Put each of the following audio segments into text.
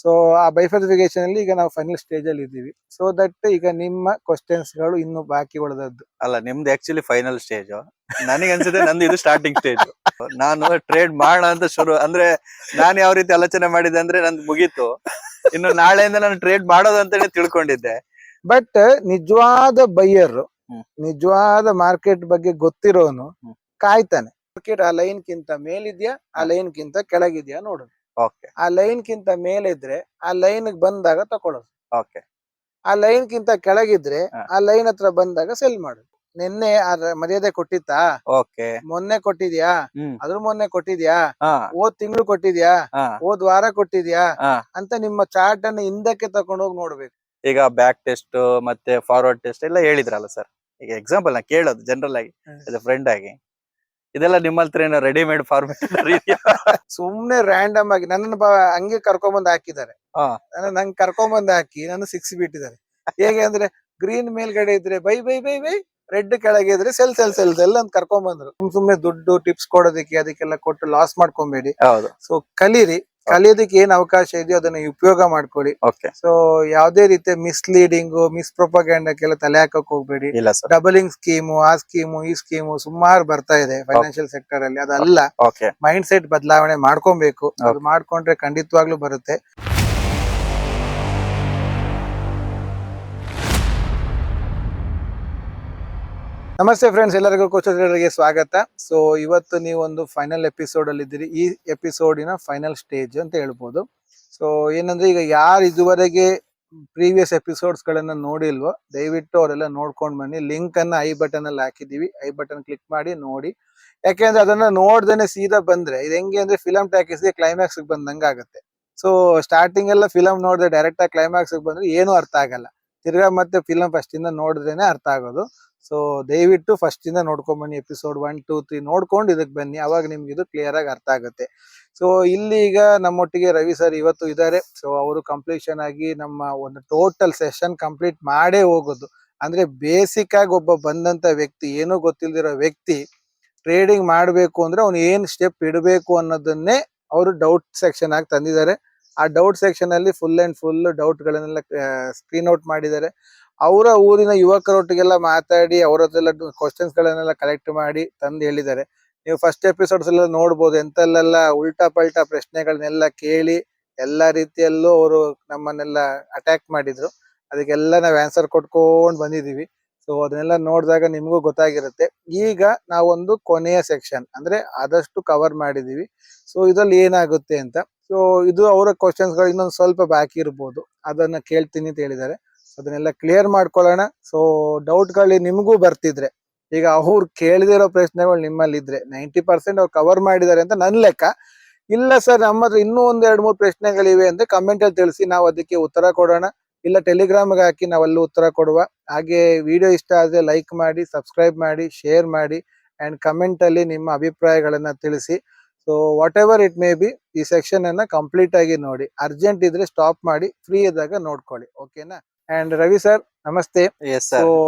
So ಆ ಬೈಫರ್ಸಿಫಿಕೇಶನ್ ಅಲ್ಲಿ ಈಗ ನಾವು ಫೈನಲ್ ಸ್ಟೇಜ್ ಅಲ್ಲಿ ಇದ್ದೀವಿ. ಸೊ ದಟ್ ಈಗ ನಿಮ್ಮ ಕ್ವಶನ್ಸ್ ಗಳು ಇನ್ನು ಬಾಕಿ ಉಳಿದದ್ದು. ಅಲ್ಲ, ನಿಮ್ದು ಆಕ್ಚುಲಿ ಫೈನಲ್ ಸ್ಟೇಜ್. ನನಗೆ ಅನ್ಸುತ್ತೆ ನಂದು ಇದು ಸ್ಟಾರ್ಟಿಂಗ್ ಸ್ಟೇಜ್. ನಾನು ಟ್ರೇಡ್ ಮಾಡೋಣ ಅಂತ ಶುರು ಅಂದ್ರೆ ನಾನು ಯಾವ ರೀತಿ ಆಲೋಚನೆ ಮಾಡಿದೆ ಅಂದ್ರೆ ನಂದು ಮುಗೀತು, ಇನ್ನು ನಾಳೆಯಿಂದ ನಾನು ಟ್ರೇಡ್ ಮಾಡೋದು ಅಂತಾನೆ ತಿಳ್ಕೊಂಡಿದ್ದೆ. ಬಟ್ ನಿಜವಾದ ಬೈಯರ್, ನಿಜವಾದ ಮಾರ್ಕೆಟ್ ಬಗ್ಗೆ ಗೊತ್ತಿರೋನು ಕಾಯ್ತಾನೆ. ಮಾರ್ಕೆಟ್ ಆ ಲೈನ್ ಕಿಂತ ಮೇಲಿದ್ಯಾ, ಆ ಲೈನ್ ಕಿಂತ ಕೆಳಗಿದ್ಯಾ ನೋಡೋದು. ಆ ಲೈನ್ ಕಿಂತ ಮೇಲಿದ್ರೆ ಆ ಲೈನ್ ಬಂದಾಗ ತಕೊಳ್ಳೋದು. ಆ ಲೈನ್ ಕಿಂತ ಕೆಳಗಿದ್ರೆ ಆ ಲೈನ್ ಹತ್ರ ಬಂದಾಗ ಸೆಲ್ ಮಾಡೋದು. ನಿನ್ನೆ ಮರ್ಯಾದೆ ಕೊಟ್ಟಿತ್ತಾ? ಮೊನ್ನೆ ಕೊಟ್ಟಿದ್ಯಾ? ಅದ್ರ ಮೊನ್ನೆ ಕೊಟ್ಟಿದ್ಯಾ? ಹೋದ್ ತಿಂಗಳು ಕೊಟ್ಟಿದ್ಯಾ? ಹೋದ್ ವಾರ ಕೊಟ್ಟಿದ್ಯಾ ಅಂತ ನಿಮ್ಮ ಚಾರ್ಟ್ ಅನ್ನು ಹಿಂದಕ್ಕೆ ತಕೊಂಡು ಹೋಗಿ ನೋಡ್ಬೇಕು. ಈಗ ಬ್ಯಾಕ್ ಟೆಸ್ಟ್ ಮತ್ತೆ ಫಾರ್ವರ್ಡ್ ಟೆಸ್ಟ್ ಎಲ್ಲ ಹೇಳಿದ್ರಲ್ಲ ಸರ್. ಈಗ ಎಕ್ಸಾಂಪಲ್ ನಾ ಕೇಳೋದು ಜನರಲ್ ಆಗಿ ಫ್ರೆಂಡ್ ಆಗಿ, ಇದೆಲ್ಲ ನಿಮ್ಮ ಹತ್ರ ಏನೋ ರೆಡಿಮೇಡ್ ಫಾರ್ಮೆಟ್ ಸುಮ್ನೆ ರ್ಯಾಂಡಮ್ ಆಗಿ ನನ್ನ ಹಂಗೆ ಕರ್ಕೊಂಬಂದ್ ಹಾಕಿದ್ದಾರೆ. ನಂಗೆ ಕರ್ಕೊಂಬಂದ್ ಹಾಕಿ ನಾನು 6 ಬಿಟ್ಟಿದ್ದಾರೆ. ಹೇಗೆ ಅಂದ್ರೆ ಗ್ರೀನ್ ಮೇಲ್ಗಡೆ ಇದ್ರೆ bye bye bye bye, red ಕೆಳಗೆ ಇದ್ರೆ ಸೆಲ್ ಸೆಲ್ ಸೆಲ್ ಸೆಲ್ ಅಂತ ಕರ್ಕೊಂಬಂದ್ರು. ಸುಮ್ನೆ ದುಡ್ಡು ಟಿಪ್ಸ್ ಕೊಡೋದಕ್ಕೆ ಅದಕ್ಕೆಲ್ಲ ಕೊಟ್ಟು ಲಾಸ್ ಮಾಡ್ಕೊಂಬೇಡಿ. ಸೊ ಕಲೀರಿ, ಕಲಿಯೋದಕ್ಕೆ ಏನ್ ಅವಕಾಶ ಇದೆಯೋ ಅದನ್ನ ಉಪಯೋಗ ಮಾಡ್ಕೊಳ್ಳಿ. ಸೊ ಯಾವ್ದೇ ರೀತಿಯ ಮಿಸ್ಲೀಡಿಂಗ್ ಮಿಸ್ಪ್ರೊಪಗ್ಯಾಂಡಕ್ಕೆಲ್ಲ ತಲೆ ಹಾಕಕ್ ಹೋಗ್ಬೇಡಿ. ಡಬಲಿಂಗ್ ಸ್ಕೀಮು, ಆ ಸ್ಕೀಮು ಈ ಸ್ಕೀಮು ಸುಮಾರು ಬರ್ತಾ ಇದೆ ಫೈನಾನ್ಷಿಯಲ್ ಸೆಕ್ಟರ್ ಅಲ್ಲಿ. ಅದಲ್ಲ, ಮೈಂಡ್ ಸೆಟ್ ಬದಲಾವಣೆ ಮಾಡ್ಕೊಬೇಕು. ಅದು ಮಾಡ್ಕೊಂಡ್ರೆ ಖಂಡಿತವಾಗ್ಲೂ ಬರುತ್ತೆ. ನಮಸ್ತೆ ಫ್ರೆಂಡ್ಸ್, ಎಲ್ಲರಿಗೂ ಕೋಚ್ ಟ್ರೇಡರ್ಗೆ ಸ್ವಾಗತ. ಸೊ ಇವತ್ತು ನೀವು ಒಂದು ಫೈನಲ್ ಎಪಿಸೋಡ್ ಅಲ್ಲಿ ಇದ್ದೀರಿ. ಈ ಎಪಿಸೋಡಿನ ಫೈನಲ್ ಸ್ಟೇಜ್ ಅಂತ ಹೇಳ್ಬೋದು. ಸೊ ಏನಂದ್ರೆ ಈಗ ಯಾರು ಇದುವರೆಗೆ ಪ್ರೀವಿಯಸ್ ಎಪಿಸೋಡ್ಸ್ ಗಳನ್ನ ನೋಡಿಲ್ವೋ ದಯವಿಟ್ಟು ಅವರೆಲ್ಲ ನೋಡ್ಕೊಂಡ್ ಬನ್ನಿ. ಲಿಂಕ್ ಅನ್ನ ಐ ಬಟನ್ ಅಲ್ಲಿ ಹಾಕಿದೀವಿ, ಐ ಬಟನ್ ಕ್ಲಿಕ್ ಮಾಡಿ ನೋಡಿ. ಯಾಕೆಂದ್ರೆ ಅದನ್ನ ನೋಡ್ದೇನೆ ಸೀದಾ ಬಂದ್ರೆ ಇದು ಹೆಂಗೆ ಅಂದ್ರೆ ಫಿಲಂ ಟಾಕೀಸ್ ಗೆ ಕ್ಲೈಮ್ಯಾಕ್ಸ್ ಬಂದಂಗ ಆಗುತ್ತೆ. ಸೊ ಸ್ಟಾರ್ಟಿಂಗ್ ಎಲ್ಲ ಫಿಲಂ ನೋಡಿದ್ರೆ ಡೈರೆಕ್ಟ್ ಆಗಿ ಕ್ಲೈಮ್ಯಾಕ್ಸ್ ಬಂದ್ರೆ ಏನು ಅರ್ಥ ಆಗಲ್ಲ. ತಿರ್ಗಾ ಮತ್ತೆ ಫಿಲಂ ಫಸ್ಟ್ ಇಂದ ನೋಡಿದ್ರೇನೆ ಅರ್ಥ ಆಗೋದು. ಸೊ ದಯವಿಟ್ಟು ಫಸ್ಟ್ ಇಂದ ನೋಡ್ಕೊಂಡ್ ಬನ್ನಿ. ಎಪಿಸೋಡ್ 1, 2, 3 ನೋಡ್ಕೊಂಡು ಇದಕ್ ಬನ್ನಿ, ಅವಾಗ ನಿಮ್ಗೆ ಇದು ಕ್ಲಿಯರ್ ಆಗಿ ಅರ್ಥ ಆಗುತ್ತೆ. ಸೊ ಇಲ್ಲಿ ಈಗ ನಮ್ಮೊಟ್ಟಿಗೆ ರವಿ ಸರ್ ಇವತ್ತು ಇದ್ದಾರೆ. ಸೊ ಅವರು ಕಂಪ್ಲೀಷನ್ ಆಗಿ ನಮ್ಮ ಒಂದು ಟೋಟಲ್ ಸೆಷನ್ ಕಂಪ್ಲೀಟ್ ಮಾಡೇ ಹೋಗೋದು. ಅಂದ್ರೆ ಬೇಸಿಕ್ ಆಗಿ ಒಬ್ಬ ಬಂದಂತ ವ್ಯಕ್ತಿ, ಏನೂ ಗೊತ್ತಿಲ್ದಿರೋ ವ್ಯಕ್ತಿ ಟ್ರೇಡಿಂಗ್ ಮಾಡ್ಬೇಕು ಅಂದ್ರೆ ಅವ್ನು ಏನ್ ಸ್ಟೆಪ್ ಇಡಬೇಕು ಅನ್ನೋದನ್ನೇ ಅವರು ಡೌಟ್ ಸೆಕ್ಷನ್ ಆಗಿ ತಂದಿದ್ದಾರೆ. ಆ ಡೌಟ್ ಸೆಕ್ಷನ್ ಅಲ್ಲಿ ಫುಲ್ ಅಂಡ್ ಫುಲ್ ಡೌಟ್ ಗಳನ್ನೆಲ್ಲ ಸ್ಕ್ರೀನ್ ಔಟ್ ಮಾಡಿದ್ದಾರೆ. ಅವರ ಊರಿನ ಯುವಕರೊಟ್ಟಿಗೆಲ್ಲ ಮಾತಾಡಿ ಅವರ ಹತ್ರ ಕ್ವಶನ್ಸ್ ಗಳನ್ನೆಲ್ಲ ಕಲೆಕ್ಟ್ ಮಾಡಿ ತಂದು ಹೇಳಿದ್ದಾರೆ. ನೀವು ಫಸ್ಟ್ ಎಪಿಸೋಡ್ಸ್ ಎಲ್ಲ ನೋಡ್ಬೋದು, ಎಂತೆಲ್ಲ ಉಲ್ಟಾ ಪಲ್ಟಾ ಪ್ರಶ್ನೆಗಳನ್ನೆಲ್ಲ ಕೇಳಿ ಎಲ್ಲಾ ರೀತಿಯಲ್ಲೂ ಅವರು ನಮ್ಮನ್ನೆಲ್ಲ ಅಟ್ಯಾಕ್ ಮಾಡಿದ್ರು. ಅದಕ್ಕೆಲ್ಲ ನಾವು ಆನ್ಸರ್ ಕೊಟ್ಕೊಂಡ್ ಬಂದಿದೀವಿ. ಸೊ ಅದನ್ನೆಲ್ಲ ನೋಡಿದಾಗ ನಿಮ್ಗೂ ಗೊತ್ತಾಗಿರುತ್ತೆ. ಈಗ ನಾವೊಂದು ಕೊನೆಯ ಸೆಕ್ಷನ್ ಅಂದ್ರೆ ಆದಷ್ಟು ಕವರ್ ಮಾಡಿದೀವಿ. ಸೊ ಇದ್ರಲ್ಲಿ ಏನಾಗುತ್ತೆ ಅಂತ. ಸೊ ಇದು ಅವರ ಕ್ವಶನ್ಸ್ ಗಳು ಇನ್ನೊಂದು ಸ್ವಲ್ಪ ಬಾಕಿ ಇರ್ಬೋದು, ಅದನ್ನ ಕೇಳ್ತೀನಿ ಅಂತ ಹೇಳಿದ್ದಾರೆ. ಅದನ್ನೆಲ್ಲ ಕ್ಲಿಯರ್ ಮಾಡ್ಕೊಳ್ಳೋಣ. ಸೊ ಡೌಟ್ ಗಳು ನಿಮಗೂ ಬರ್ತಿದ್ರೆ, ಈಗ ಅವ್ರು ಕೇಳದಿರೋ ಪ್ರಶ್ನೆಗಳು ನಿಮ್ಮಲ್ಲಿ ಇದ್ರೆ 90% ಅವ್ರು ಕವರ್ ಮಾಡಿದ್ದಾರೆ ಅಂತ ನನ್ ಲೆಕ್ಕ. ಇಲ್ಲ ಸರ್ ನಮ್ಮ ಹತ್ರ ಇನ್ನೂ 1-2-3 ಪ್ರಶ್ನೆಗಳಿವೆ ಅಂದ್ರೆ ಕಮೆಂಟ್ ಅಲ್ಲಿ ತಿಳಿಸಿ, ನಾವು ಅದಕ್ಕೆ ಉತ್ತರ ಕೊಡೋಣ. ಇಲ್ಲ ಟೆಲಿಗ್ರಾಮ್ಗೆ ಹಾಕಿ ನಾವು ಅಲ್ಲಿ ಉತ್ತರ ಕೊಡುವ. ಹಾಗೆ ವಿಡಿಯೋ ಇಷ್ಟ ಆದ್ರೆ ಲೈಕ್ ಮಾಡಿ, ಸಬ್ಸ್ಕ್ರೈಬ್ ಮಾಡಿ, ಶೇರ್ ಮಾಡಿ ಅಂಡ್ ಕಮೆಂಟ್ ಅಲ್ಲಿ ನಿಮ್ಮ ಅಭಿಪ್ರಾಯಗಳನ್ನ ತಿಳಿಸಿ. So what ever it may be, ಈ ಸೆಕ್ಷನ್ ಅನ್ನ ಕಂಪ್ಲೀಟ್ ಆಗಿ ನೋಡಿ. ಅರ್ಜೆಂಟ್ ಇದ್ರೆ ಸ್ಟಾಪ್ ಮಾಡಿ, ಫ್ರೀ ಇದ್ದಾಗ ನೋಡ್ಕೊಳ್ಳಿ. ಓಕೆನಾ? ಅಂಡ್ ರವಿ ಸರ್ ನಮಸ್ತೆ. ಸೊ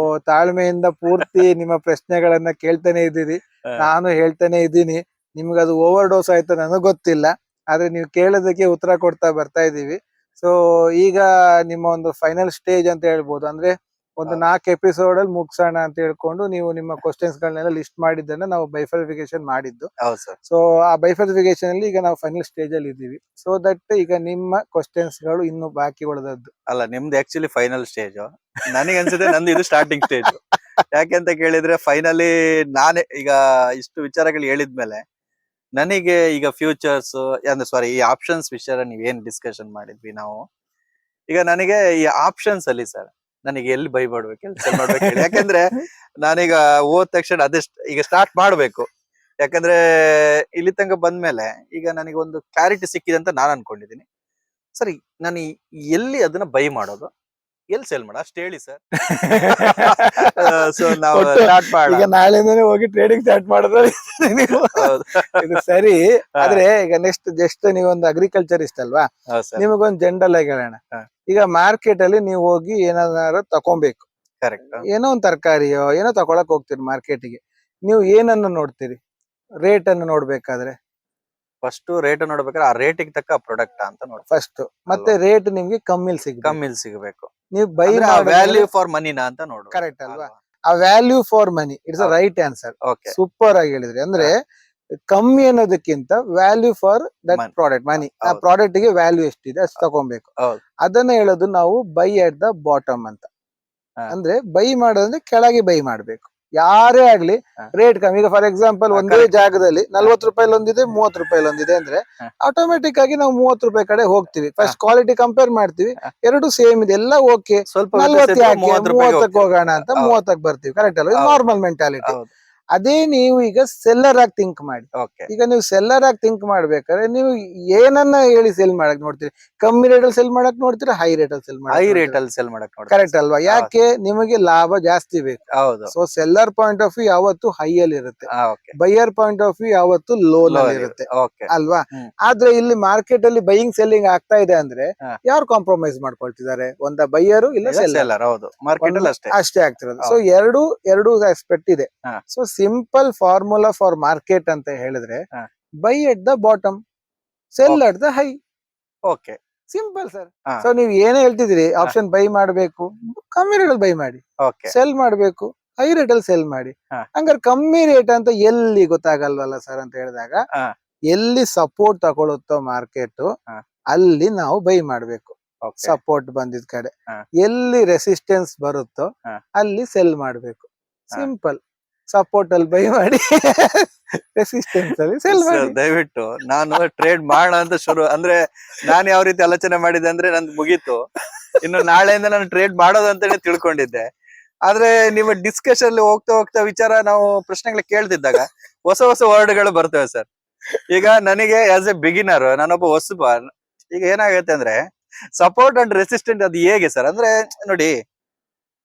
ತಾಳ್ಮೆಯಿಂದ ಪೂರ್ತಿ ನಿಮ್ಮ ಪ್ರಶ್ನೆಗಳನ್ನ ಕೇಳ್ತಾನೆ ಇದ್ದೀರಿ, ನಾನು ಹೇಳ್ತಾನೆ ಇದ್ದೀನಿ. ನಿಮ್ಗೆ ಅದು ಓವರ್ ಡೋಸ್ ಆಯ್ತು ನನಗ್ ಗೊತ್ತಿಲ್ಲ, ಆದ್ರೆ ನೀವು ಕೇಳೋದಕ್ಕೆ ಉತ್ತರ ಕೊಡ್ತಾ ಬರ್ತಾ ಇದೀವಿ. ಸೊ ಈಗ ನಿಮ್ಮ ಒಂದು ಫೈನಲ್ ಸ್ಟೇಜ್ ಅಂತ ಹೇಳ್ಬೋದು. ಅಂದ್ರೆ ಒಂದು 4 ಎಪಿಸೋಡ್ ಅಲ್ಲಿ ಮುಗ್ಸೋಣ ಅಂತ ಹೇಳ್ಕೊಂಡು ನೀವು ನಿಮ್ಮ ಕ್ವಶನ್ಸ್ ಗಳನ್ನೆಲ್ಲ ಲಿಸ್ಟ್ ಮಾಡಿದ್ದನ್ನ ನಾವು ಬೈಫರ್ಫಿಕೇಶನ್ ಮಾಡಿದ್ದು. ಸೊ ಆ ಬೈಫರ್ಫಿಕೇಶನ್ ಅಲ್ಲಿ ಈಗ ನಾವು ಫೈನಲ್ ಸ್ಟೇಜ್ ಅಲ್ಲಿ ಇದ್ದೀವಿ. ಸೊ ದಟ್ ಈಗ ನಿಮ್ಮ ಕ್ವಶನ್ಸ್ ಗಳು ಇನ್ನು ಬಾಕಿ ಉಳಿದದ್ದು. ಅಲ್ಲ, ನಿಮ್ದು ಆಕ್ಚುಲಿ ಫೈನಲ್ ಸ್ಟೇಜ್. ನನಗೆ ಅನ್ಸುತ್ತೆ ನಂದು ಇದು ಸ್ಟಾರ್ಟಿಂಗ್ ಸ್ಟೇಜ್. ಯಾಕೆಂತ ಕೇಳಿದ್ರೆ ಫೈನಲಿ ನಾನೇ ಈಗ ಇಷ್ಟು ವಿಚಾರಗಳು ಹೇಳಿದ್ಮೇಲೆ ನನಗೆ ಈಗ ಫ್ಯೂಚರ್ಸ್ ಅಂದ್ರೆ ಸಾರಿ ಈ ಆಪ್ಷನ್ಸ್ ವಿಷಯ ನೀವೇನ್ ಡಿಸ್ಕಷನ್ ಮಾಡಿದ್ವಿ ನಾವು, ಈಗ ನನಗೆ ಈ ಆಪ್ಷನ್ಸ್ ಅಲ್ಲಿ ಸರ್ ನನಗೆ ಎಲ್ಲಿ ಬೈ ಮಾಡ್ಬೇಕು, ಎಲ್ಲಿ ಸೆಲ್ ಮಾಡ್ಬೇಕು ಹೇಳಿ. ಯಾಕಂದ್ರೆ ನಾನೀಗ ಹೋದ ತಕ್ಷಣ ಅದೇ ಈಗ ಸ್ಟಾರ್ಟ್ ಮಾಡ್ಬೇಕು. ಯಾಕಂದ್ರೆ ಇಲ್ಲಿ ತನಕ ಬಂದ್ಮೇಲೆ ಈಗ ನನಗೆ ಒಂದು ಕ್ಲಾರಿಟಿ ಸಿಕ್ಕಿದೆ ಅಂತ ನಾನು ಅನ್ಕೊಂಡಿದ್ದೀನಿ. ಸರಿ, ನಾನು ಎಲ್ಲಿ ಅದನ್ನ ಬೈ ಮಾಡೋದು, ಎಲ್ಲಿ ಸೆಲ್ ಮಾಡ ಅಷ್ಟು ಹೇಳಿ ಸರ್. ಸೊ ನಾವು ಸ್ಟಾರ್ಟ್ ಮಾಡೋಣ. ಈಗ ನಾಳೆಯಿಂದನೇ ಹೋಗಿ ಟ್ರೇಡಿಂಗ್ ಸ್ಟಾರ್ಟ್ ಮಾಡಿದ್ರೆ ಇದು ಸರಿ. ಆದ್ರೆ ಈಗ ನೆಕ್ಸ್ಟ್ ಜಸ್ಟ್ ನೀವೊಂದು ಅಗ್ರಿಕಲ್ಚರಿಸ್ಟ್ ಅಲ್ವಾ, ನಿಮಗೊಂದು ಜನರಲ್ ಆಗಿ ಹೇಳೋಣ. ಈಗ ಮಾರ್ಕೆಟ್ ಅಲ್ಲಿ ನೀವು ಹೋಗಿ ಏನಾದ್ರು ತಕೊಬೇಕು, ಏನೋ ಒಂದು ತರಕಾರಿಯೋ ಏನೋ ತಗೊಳಕ್ ಹೋಗ್ತೀರಿ ಮಾರ್ಕೆಟಿಗೆ. ನೀವು ಏನನ್ನು ನೋಡ್ತೀರಿ ರೇಟ್ ಅನ್ನು ನೋಡ್ಬೇಕಾದ್ರೆ? ಫಸ್ಟ್ ರೇಟ್ ನೋಡ್ಬೇಕಾದ್ರೆ ಆ ರೇಟಿಗೆ ತಕ್ಕ ಪ್ರಾಡಕ್ಟ್ ಅಂತ ನೋಡಿ. ಫಸ್ಟ್ ಮತ್ತೆ ರೇಟ್ ನಿಮ್ಗೆ ಕಮ್ಮಿಲ್ ಸಿಗ್ಬೇಕು. ಕಮ್ಮಿಲ್ ಸಿಗಬೇಕು. ನೀವು ಬೈ ವ್ಯಾಲ್ಯೂ ಫಾರ್ ಮನಿನಾ ಅಂತ ನೋಡು. ಕರೆಕ್ಟ್ ಅಲ್ವಾ? ಆ value for money it's a right answer. Okay, super ಆಗಿ ಹೇಳಿದ್ರಿ. ಅಂದ್ರೆ ಕಮ್ಮಿ ಅನ್ನೋದಕ್ಕಿಂತ ವ್ಯಾಲ್ಯೂ ಫಾರ್ ದಟ್ ಪ್ರಾಡಕ್ಟ್ ಮನಿ. ಆ ಪ್ರಾಡಕ್ಟ್ ಗೆ ವ್ಯಾಲ್ಯೂ ಎಷ್ಟಿದೆ ಅಷ್ಟು ತಗೊಬೇಕು. ಅದನ್ನ ಹೇಳೋದು ನಾವು ಬೈ ಅಟ್ ದ ಬಾಟಮ್ ಅಂತ. ಅಂದ್ರೆ ಬೈ ಮಾಡೋದಂದ್ರೆ ಕೆಳಗೆ ಬೈ ಮಾಡ್ಬೇಕು. ಯಾರೇ ಆಗ್ಲಿ ರೇಟ್ ಕಮ್ಮಿ. ಈಗ ಫಾರ್ ಎಕ್ಸಾಂಪಲ್ ಒಂದೇ ಜಾಗದಲ್ಲಿ 40 ರೂಪಾಯಿ ಒಂದಿದೆ, 30 ರೂಪಾಯಿ ಒಂದಿದೆ ಅಂದ್ರೆ ಆಟೋಮೆಟಿಕ್ ಆಗಿ ನಾವು 30 ರೂಪಾಯಿ ಕಡೆ ಹೋಗ್ತೀವಿ. ಫಸ್ಟ್ ಕ್ವಾಲಿಟಿ ಕಂಪೇರ್ ಮಾಡ್ತೀವಿ, ಎರಡು ಸೇಮ್ ಇದೆ, ಎಲ್ಲ ಓಕೆ, ಸ್ವಲ್ಪ 40 ಯಾಕೆ 30ಕ್ಕೆ ಹೋಗೋಣ ಅಂತ 30ಕ್ಕೆ ಬರ್ತೀವಿ. ಕರೆಕ್ಟ್ ಅಲ್ವಾ? Normal mentality. ಅದೇ ನೀವು ಈಗ ಸೆಲ್ಲರ್ ಆಗಿ ಥಿಂಕ್ ಮಾಡಿ. ಈಗ ನೀವು ಸೆಲ್ಲರ್ ಆಗಿ ಥಿಂಕ್ ಮಾಡ್ಬೇಕಾದ್ರೆ ನೀವು ಏನನ್ನ ಹೇಳಿ ಸೆಲ್ ಮಾಡಕ್ ನೋಡ್ತೀರಿ? ಕಮ್ಮಿ ರೇಟ್ ಅಲ್ಲಿ ಸೆಲ್ ಮಾಡಕ್ ನೋಡ್ತೀರಾ, ಹೈ ರೇಟ್ ಅಲ್ಲಿ ಸೆಲ್ ಮಾಡಕ್ ಕರೆಕ್ಟ್ ಅಲ್ವಾ? ಯಾಕೆ? ನಿಮಗೆ ಲಾಭ ಜಾಸ್ತಿ ಬೇಕು. So seller point of view ಯಾವತ್ತು ಹೈ ಅಲ್ಲಿ ಇರುತ್ತೆ, ಬೈಯರ್ ಪಾಯಿಂಟ್ ಆಫ್ ವ್ಯೂ ಯಾವತ್ತು ಲೋ ನಲ್ಲಿ ಇರುತ್ತೆ ಅಲ್ವಾ? ಆದ್ರೆ ಇಲ್ಲಿ ಮಾರ್ಕೆಟ್ ಅಲ್ಲಿ ಬೈಯಿಂಗ್ ಸೆಲ್ಲಿಂಗ್ ಆಗ್ತಾ ಇದೆ ಅಂದ್ರೆ ಯಾರು ಕಾಂಪ್ರಮೈಸ್ ಮಾಡ್ಕೊಳ್ತಿದ್ದಾರೆ? ಒಂದ ಬೈಯರು ಇಲ್ಲ ಸೆಲ್ಲರ್, ಅಷ್ಟೇ ಆಗ್ತಿರೋದು. ಸೊ ಎರಡು ಆಸ್ಪೆಕ್ಟ್ ಇದೆ. So simple formula for market ಅಂತ ಹೇಳಿದ್ರೆ by at the bottom, cell at the high. Okay, simple sir. So ನೀವ್ ಏನೇ ಹೇಳ್ತಿದ್ರಿ, ಆಪ್ಷನ್ ಬೈ ಮಾಡ್ಬೇಕು, ಕಮ್ಮಿ ರೇಟ್ ಅಲ್ಲಿ ಬೈ ಮಾಡಿ. ಸೆಲ್ ಮಾಡ್ಬೇಕು, ಹೈ ರೇಟ್ ಅಲ್ಲಿ ಸೆಲ್ ಮಾಡಿ. ಹಂಗಾರೆ ಕಮ್ಮಿ ರೇಟ್ ಅಂತ ಎಲ್ಲಿ ಗೊತ್ತಾಗಲ್ವಲ್ಲ ಸರ್ ಅಂತ ಹೇಳಿದಾಗ, ಎಲ್ಲಿ ಸಪೋರ್ಟ್ ತಗೊಳುತ್ತೋ ಮಾರ್ಕೆಟ್ ಅಲ್ಲಿ ನಾವು ಬೈ ಮಾಡ್ಬೇಕು. ಸಪೋರ್ಟ್ ಬಂದಿದ್ ಕಡೆ ಎಲ್ಲಿ ರೆಸಿಸ್ಟೆನ್ಸ್ ಬರುತ್ತೋ ಅಲ್ಲಿ ಸೆಲ್ ಮಾಡ್ಬೇಕು. ಸಿಂಪಲ್. ಸಪೋರ್ಟ್ ಅಲ್ಲಿ ಬೈ ಮಾಡಿ, ರೆಸಿಸ್ಟೆನ್ಸ್ ಅಲ್ಲಿ ಸೆಲ್ ಮಾಡಿ. ದಯವಿಟ್ಟು ನಾನು ಟ್ರೇಡ್ ಮಾಡೋಣ ಅಂತ ಶುರು ಅಂದ್ರೆ ನಾನು ಯಾವ ರೀತಿ ಆಲೋಚನೆ ಮಾಡಿದೆ ಅಂದ್ರೆ ನಂದು ಮುಗೀತು, ಇನ್ನು ನಾಳೆಯಿಂದ ನಾನು ಟ್ರೇಡ್ ಮಾಡೋದು ಅಂತಾನೆ ತಿಳ್ಕೊಂಡಿದ್ದೆ. ಆದ್ರೆ ನಿಮ್ಮ ಡಿಸ್ಕಷನ್ ಅಲ್ಲಿ ಹೋಗ್ತಾ ಹೋಗ್ತಾ ವಿಚಾರ ನಾವು ಪ್ರಶ್ನೆಗಳು ಕೇಳ್ತಿದ್ದಾಗ ಹೊಸ ಹೊಸ ವರ್ಡ್ಗಳು ಬರ್ತವೆ ಸರ್. ಈಗ ನನಗೆ ಆಸ್ ಎ ಬಿಗಿನರ್, ನಾನೊಬ್ಬ ಹೊಸಬ, ಈಗ ಏನಾಗತ್ತೆ ಅಂದ್ರೆ ಸಪೋರ್ಟ್ ಅಂಡ್ ರೆಸಿಸ್ಟೆಂಟ್ ಅದು ಹೇಗೆ ಸರ್? ಅಂದ್ರೆ ನೋಡಿ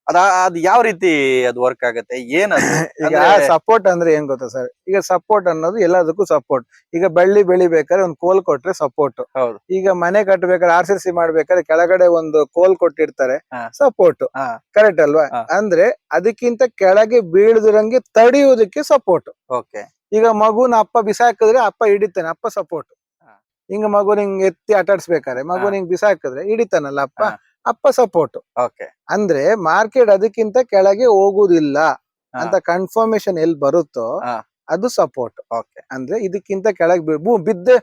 ಅದ್ ಯಾವ ರೀತಿ ಅದು ವರ್ಕ್ ಆಗುತ್ತೆ, ಏನದು? ಈಗ ಸಪೋರ್ಟ್ ಅಂದ್ರೆ ಏನ್ ಗೊತ್ತಾ ಸರ್? ಈಗ ಸಪೋರ್ಟ್ ಅನ್ನೋದು ಎಲ್ಲದಕ್ಕೂ ಸಪೋರ್ಟ್. ಈಗ ಬಳ್ಳಿ ಬೆಳಿಬೇಕಾದ್ರೆ ಒಂದು ಕೋಲ್ ಕೊಟ್ರೆ ಸಪೋರ್ಟ್. ಈಗ ಮನೆ ಕಟ್ಟಬೇಕಾದ್ರೆ RCC ಮಾಡ್ಬೇಕಾದ್ರೆ ಕೆಳಗಡೆ ಒಂದು ಕೋಲ್ ಕೊಟ್ಟಿರ್ತಾರೆ, ಸಪೋರ್ಟ್. ಕರೆಕ್ಟ್ ಅಲ್ವಾ? ಅಂದ್ರೆ ಅದಕ್ಕಿಂತ ಕೆಳಗೆ ಬೀಳದಿರಂಗೆ ತಡೆಯುವುದಕ್ಕೆ ಸಪೋರ್ಟ್. ಈಗ ಮಗುನ ಅಪ್ಪ ಬಿಸಾಕಿದ್ರೆ ಅಪ್ಪ ಹಿಡಿತಾನೆ, ಅಪ್ಪ ಸಪೋರ್ಟ್. ಹಿಂಗ ಮಗು ನಿಂಗ್ ಎತ್ತಿ ಆಟಾಡ್ಸ್ಬೇಕಾರೆ ಮಗು ನಿಂಗ್ ಬಿಸಾಕಿದ್ರೆ ಹಿಡಿತಾನಲ್ಲ ಅಪ್ಪ, ಅಪ್ಪ ಸಪೋರ್ಟ್. ಅಂದ್ರೆ ಮಾರ್ಕೆಟ್ ಅದಕ್ಕಿಂತ ಕೆಳಗೆ ಹೋಗುದಿಲ್ಲ ಅಂತ ಕನ್ಫರ್ಮೇಶನ್ ಎಲ್ಲಿ ಬರುತ್ತೋ ಅದು ಸಪೋರ್ಟ್. ಅಂದ್ರೆ ಇದಕ್ಕಿಂತ ಕೆಳಗೆ ಬಿದ್ದೆ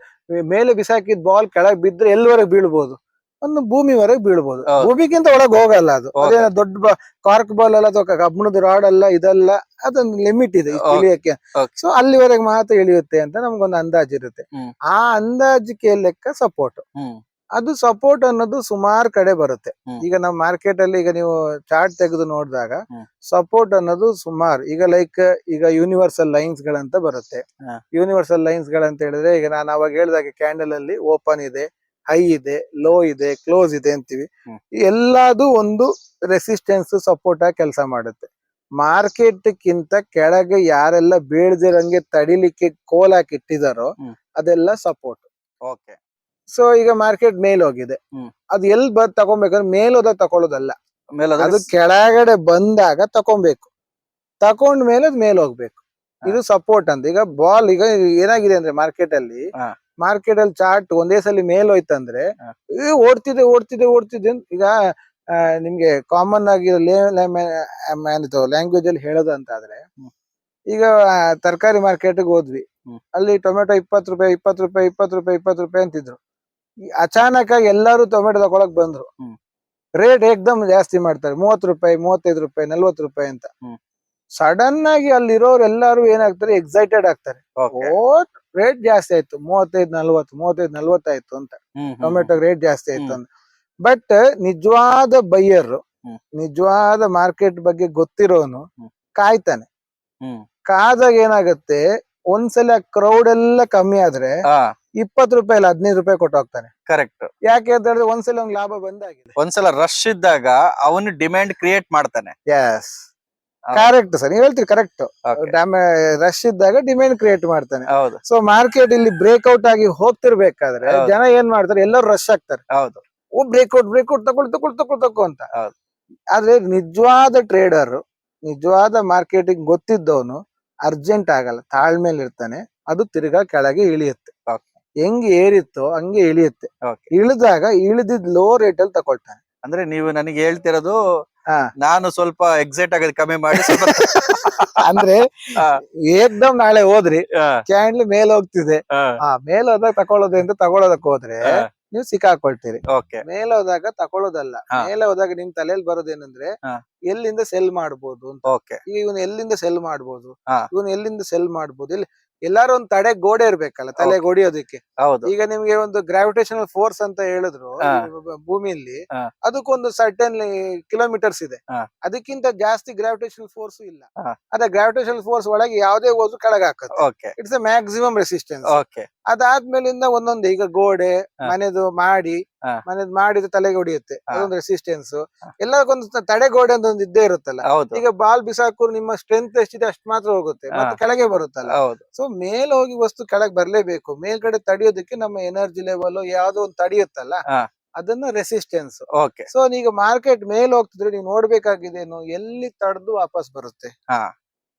ಮೇಲೆ ಬಿಸಾಕಿದ ಬಾಲ್ ಕೆಳಗೆ ಬಿದ್ರೆ ಎಲ್ಲಿವರೆಗೆ ಬೀಳ್ಬೋದು? ಒಂದು ಭೂಮಿವರೆಗೆ ಬೀಳ್ಬೋದು. ಭೂಮಿಗಿಂತ ಒಳಗೆ ಹೋಗಲ್ಲ ಅದು. ಅದೇನೋ ದೊಡ್ಡ ಕಾರ್ಕ್ ಬಾಲ್ ಅಲ್ಲ ಅಥವಾ ಕಬ್ಬಿಣದ ರಾಡ್ ಅಲ್ಲ, ಇದಲ್ಲ, ಅದೊಂದು ಲಿಮಿಟ್ ಇದೆ ಇಳಿಯಕ್ಕೆ. ಸೊ ಅಲ್ಲಿವರೆಗೆ ಮಾತ್ರ ಇಳಿಯುತ್ತೆ ಅಂತ ನಮ್ಗೊಂದು ಅಂದಾಜು ಇರುತ್ತೆ. ಆ ಅಂದಾಜಿಗೆ ಲೆಕ್ಕ ಸಪೋರ್ಟ್. ಅದು ಸಪೋರ್ಟ್ ಅನ್ನೋದು ಸುಮಾರು ಕಡೆ ಬರುತ್ತೆ. ಈಗ ನಾವು ಮಾರ್ಕೆಟ್ ಅಲ್ಲಿ ಈಗ ನೀವು ಚಾರ್ಟ್ ತೆಗೆದು ನೋಡಿದಾಗ ಸಪೋರ್ಟ್ ಅನ್ನೋದು ಸುಮಾರು ಈಗ ಯೂನಿವರ್ಸಲ್ ಲೈನ್ಸ್ ಗಳಂತ ಬರುತ್ತೆ. ಯೂನಿವರ್ಸಲ್ ಲೈನ್ಸ್ ಗಳಂತ ಹೇಳಿದ್ರೆ ಈಗ ನಾನು ಅವಾಗ ಹೇಳಿದಾಗ ಕ್ಯಾಂಡಲ್ ಅಲ್ಲಿ ಓಪನ್ ಇದೆ, ಹೈ ಇದೆ, ಲೋ ಇದೆ, ಕ್ಲೋಸ್ ಇದೆ ಅಂತೀವಿ. ಎಲ್ಲಾದು ಒಂದು ರೆಸಿಸ್ಟೆನ್ಸ್ ಸಪೋರ್ಟ್ ಆಗಿ ಕೆಲಸ ಮಾಡುತ್ತೆ. ಮಾರ್ಕೆಟ್ ಗಿಂತ ಕೆಳಗೆ ಯಾರೆಲ್ಲ ಬೀಳ್ದಿರಂಗೆ ತಡಿಲಿಕ್ಕೆ ಕೋಲ್ ಹಾಕಿ ಇಟ್ಟಿದಾರೋ ಅದೆಲ್ಲ ಸಪೋರ್ಟ್. ಸೊ ಈಗ ಮಾರ್ಕೆಟ್ ಮೇಲ್ ಹೋಗಿದೆ, ಅದು ಎಲ್ಲಿ ತಗೊಬೇಕಂದ್ರೆ ಮೇಲೋದ ತಕೊಳ್ಳೋದಲ್ಲ, ಅದು ಕೆಳಗಡೆ ಬಂದಾಗ ತಕೊಬೇಕು. ತಕೊಂಡ್ ಮೇಲೆ ಅದ್ ಮೇಲ್ ಹೋಗ್ಬೇಕು. ಇದು ಸಪೋರ್ಟ್ ಅಂತ. ಈಗ ಬಾಲ್ ಈಗ ಏನಾಗಿದೆ ಅಂದ್ರೆ ಮಾರ್ಕೆಟ್ ಅಲ್ಲಿ ಚಾರ್ಟ್ ಒಂದೇ ಸಲ ಮೇಲ್ ಹೋಯ್ತಂದ್ರೆ ಓಡ್ತಿದೆ ಓಡ್ತಿದೆ ಓಡ್ತಿದೆ. ಈಗ ನಿಮ್ಗೆ ಕಾಮನ್ ಆಗಿ ಲ್ಯಾಂಗ್ವೇಜ್ ಅಲ್ಲಿ ಹೇಳೋದು ಅಂತ ಆದ್ರೆ, ಈಗ ತರಕಾರಿ ಮಾರ್ಕೆಟ್ಗೆ ಹೋದ್ವಿ, ಅಲ್ಲಿ ಟೊಮೆಟೊ 20 ರೂಪಾಯಿ 20 ರೂಪಾಯಿ 20 ರೂಪಾಯಿ 20 ರೂಪಾಯಿ ಅಂತಿದ್ರು. ಅಚಾನಕ್ ಆಗಿ ಎಲ್ಲಾರು ಟೊಮೆಟೊ ತಗೊಳಕ್ ಬಂದ್ರು, ರೇಟ್ ಏಕ್ದಮ್ ಜಾಸ್ತಿ ಮಾಡ್ತಾರೆ, 30 ರೂಪಾಯಿ 35 ರೂಪಾಯಿ 40 ರೂಪಾಯಿ ಅಂತ. ಸಡನ್ ಆಗಿ ಅಲ್ಲಿರೋರು ಎಲ್ಲಾರು ಏನಾಗ್ತಾರೆ, ಎಕ್ಸೈಟೆಡ್ ಆಗ್ತಾರೆ. ಓ ರೇಟ್ ಜಾಸ್ತಿ ಆಯ್ತು, 35-40 ಆಯ್ತು ಅಂತ, ಟೊಮೆಟೊ ರೇಟ್ ಜಾಸ್ತಿ ಆಯ್ತು ಅಂತ. ಬಟ್ ನಿಜವಾದ ಬೈಯರ್, ನಿಜವಾದ ಮಾರ್ಕೆಟ್ ಬಗ್ಗೆ ಗೊತ್ತಿರೋನು ಕಾಯ್ತಾನೆ. ಕಾದಾಗ ಏನಾಗುತ್ತೆ, ಒಂದ್ಸಲ ಕ್ರೌಡ್ ಎಲ್ಲ ಕಮ್ಮಿ ಆದ್ರೆ 20 ರೂಪಾಯಿ ಇಲ್ಲ 15 ರೂಪಾಯಿ ಕೊಟ್ಟು ಹೋಗ್ತಾನೆ. ಕರೆಕ್ಟ್. ಯಾಕೆ ಅಂತ ಹೇಳಿದ್ರೆ ಒಂದ್ಸಲ ಅವ್ನ್ ಲಾಭ ಬಂದಾಗಿದೆ. ಒಂದ್ಸಲ ರಶ್ ಇದ್ದಾಗ ಅವನು ಡಿಮ್ಯಾಂಡ್ ಕ್ರಿಯೇಟ್ ಮಾಡ್ತಾನೆ. ಎಸ್, ಕರೆಕ್ಟ್ ಸರ್, ನೀವು ಹೇಳ್ತೀರಿ ಕರೆಕ್ಟ್. ರಶ್ ಇದ್ದಾಗ ಡಿಮ್ಯಾಂಡ್ ಕ್ರಿಯೇಟ್ ಮಾಡ್ತಾನೆ. ಸೊ ಮಾರ್ಕೆಟ್ ಇಲ್ಲಿ ಬ್ರೇಕ್ಔಟ್ ಆಗಿ ಹೋಗ್ತಿರ್ಬೇಕಾದ್ರೆ ಜನ ಏನ್ ಮಾಡ್ತಾರೆ, ಎಲ್ಲರೂ ರಶ್ ಆಗ್ತಾರೆ. ಓ ಬ್ರೇಕ್ಔಟ್ ತಗೊಳ್ತಕ್ಕೊ ಅಂತ. ಆದ್ರೆ ನಿಜವಾದ ಟ್ರೇಡರ್, ನಿಜವಾದ ಮಾರ್ಕೆಟಿಂಗ್ ಗೊತ್ತಿದ್ದವನು ಅರ್ಜೆಂಟ್ ಆಗಲ್ಲ, ತಾಳ್ಮೇಲೆ ಇರ್ತಾನೆ. ಅದು ತಿರ್ಗಾ ಕೆಳಗೆ ಇಳಿಯುತ್ತೆ. ಹೆಂಗ್ ಏರಿತ್ತೋ ಹಂಗೆ ಇಳಿಯುತ್ತೆ. ಓಕೆ. ಇಳಿದಾಗ ಇಳಿದಿದ್ ಲೋ ರೇಟ್ ಅಲ್ಲಿ ತಗೊಳ್ತಾನೆ. ಅಂದ್ರೆ ನೀವು ನನಗೆ ಹೇಳ್ತಿರೋದು ಹಾ ನಾನು ಸ್ವಲ್ಪ ಎಕ್ಸೈಟ್ ಆಗೋದು ಕಮ್ಮಿ ಮಾಡಿ ಸ್ವಲ್ಪ ಅಂದ್ರೆ ಆ, ಏಕ್ದಮ್ ನಾಳೆ ಹೋದ್ರಿ ಆ, ಕ್ಯಾಂಡ್ಲಿ ಮೇಲ್ ಹೋಗ್ತಿದೆ, ಆ, ಮೇಲ್ ಹೋದಾಗ ತಕೊಳ್ಳೋದು ಅಂತ ತಗೊಳೋದಕ್ ಹೋದ್ರೆ ಆ, ನೀವು ಸಿಕ್ಕಾಕೊಳ್ತೀರಿ. ಓಕೆ. ಮೇಲ್ ಹೋದಾಗ ತಕೊಳ್ಳೋದಲ್ಲ, ಹಾ. ಮೇಲೆ ಹೋದಾಗ ನಿಮ್ ತಲೆಯಲ್ಲಿ ಬರೋದೇನಂದ್ರೆ ಹಾ. ಎಲ್ಲಿಂದ ಸೆಲ್ ಮಾಡ್ಬೋದು ಅಂತ. ಓಕೆ. ಈಗ ಇವನು ಎಲ್ಲಿಂದ ಸೆಲ್ ಮಾಡ್ಬೋದು, ಹಾ. ಇವನು ಎಲ್ಲಿಂದ ಸೆಲ್ ಮಾಡ್ಬೋದು, ಇಲ್ಲಿ ಎಲ್ಲಾರು ಒಂದ್ ತಡೆ ಗೋಡೆ ಇರ್ಬೇಕಲ್ಲ ತಲೆ Okay. ಹೊಡಿಯೋದಕ್ಕೆ. ಹೌದು. ಈಗ ನಿಮ್ಗೆ ಒಂದು ಗ್ರಾವಿಟೇಷನಲ್ ಫೋರ್ಸ್ ಅಂತ ಹೇಳಿದ್ರು ಹಾ. ಈ ಭೂಮಿಯಲ್ಲಿ, ಹಾ. ಅದಕ್ಕೊಂದು ಸರ್ಟನ್ ಕಿಲೋಮೀಟರ್ಸ್ ಇದೆ. ಹಾ. ಅದಕ್ಕಿಂತ ಜಾಸ್ತಿ ಗ್ರಾವಿಟೇಷನಲ್ ಫೋರ್ಸ್ ಇಲ್ಲ. ಹಾ. ಅದೇ ಗ್ರಾವಿಟೇಷನಲ್ ಫೋರ್ಸ್ ಒಳಗೆ ಯಾವುದೇ ಹೋದ್ರು ಕೆಳಗೆ ಹಾಕುತ್ತೆ. Okay. It's a maximum resistance. Okay. ಅದಾದ್ಮೇಲಿಂದ ಒಂದೊಂದು ಈಗ ಗೋಡೆ ಹಾ. ಮನೆದು ಮಾಡಿ ಹಾ. ಮನೆದ್ ಮಾಡಿದ್ರೆ ತಲೆಗೆ ಹೊಡಿಯುತ್ತೆ, ಹಾ. ಅದೊಂದು ರೆಸಿಸ್ಟೆನ್ಸ್. ಹಾ. ಎಲ್ಲಕ್ಕೊಂದು ತಡೆ ಗೋಡೆ ಅಂತ ಒಂದು ಇದ್ದೇ ಇರುತ್ತಲ್ಲ. ಹೌದು. ಈಗ ಬಾಲ್ ಬಿಸಾಕು ನಿಮ್ಮ ಸ್ಟ್ರೆಂತ್ ಎಷ್ಟಿದೆ ಅಷ್ಟು ಮಾತ್ರ ಹೋಗುತ್ತೆ, ಹಾ. ಮತ್ತೆ ಕೆಳಗೆ ಬರುತ್ತಲ್ಲ. ಹೌದು. ಸೊ ಮೇಲ್ ಹೋಗಿ ವಸ್ತು ಕೆಳಗೆ ಬರ್ಲೇಬೇಕು. ಮೇಲ್ಗಡೆ ತಡೆಯೋದಕ್ಕೆ ನಮ್ಮ ಎನರ್ಜಿ ಲೆವೆಲ್ ಯಾವ್ದೋ ಒಂದು ತಡೆಯುತ್ತಲ್ಲ, ಹಾ. ಅದನ್ನ ರೆಸಿಸ್ಟೆನ್ಸ್. ಓಕೆ. ಸೊ ಈಗ ಮಾರ್ಕೆಟ್ ಮೇಲ್ ಹೋಗ್ತಿದ್ರೆ ನೀವು ನೋಡ್ಬೇಕಾಗಿದೇನು, ಎಲ್ಲಿ ತಡೆದು ವಾಪಸ್ ಬರುತ್ತೆ, ಹಾ.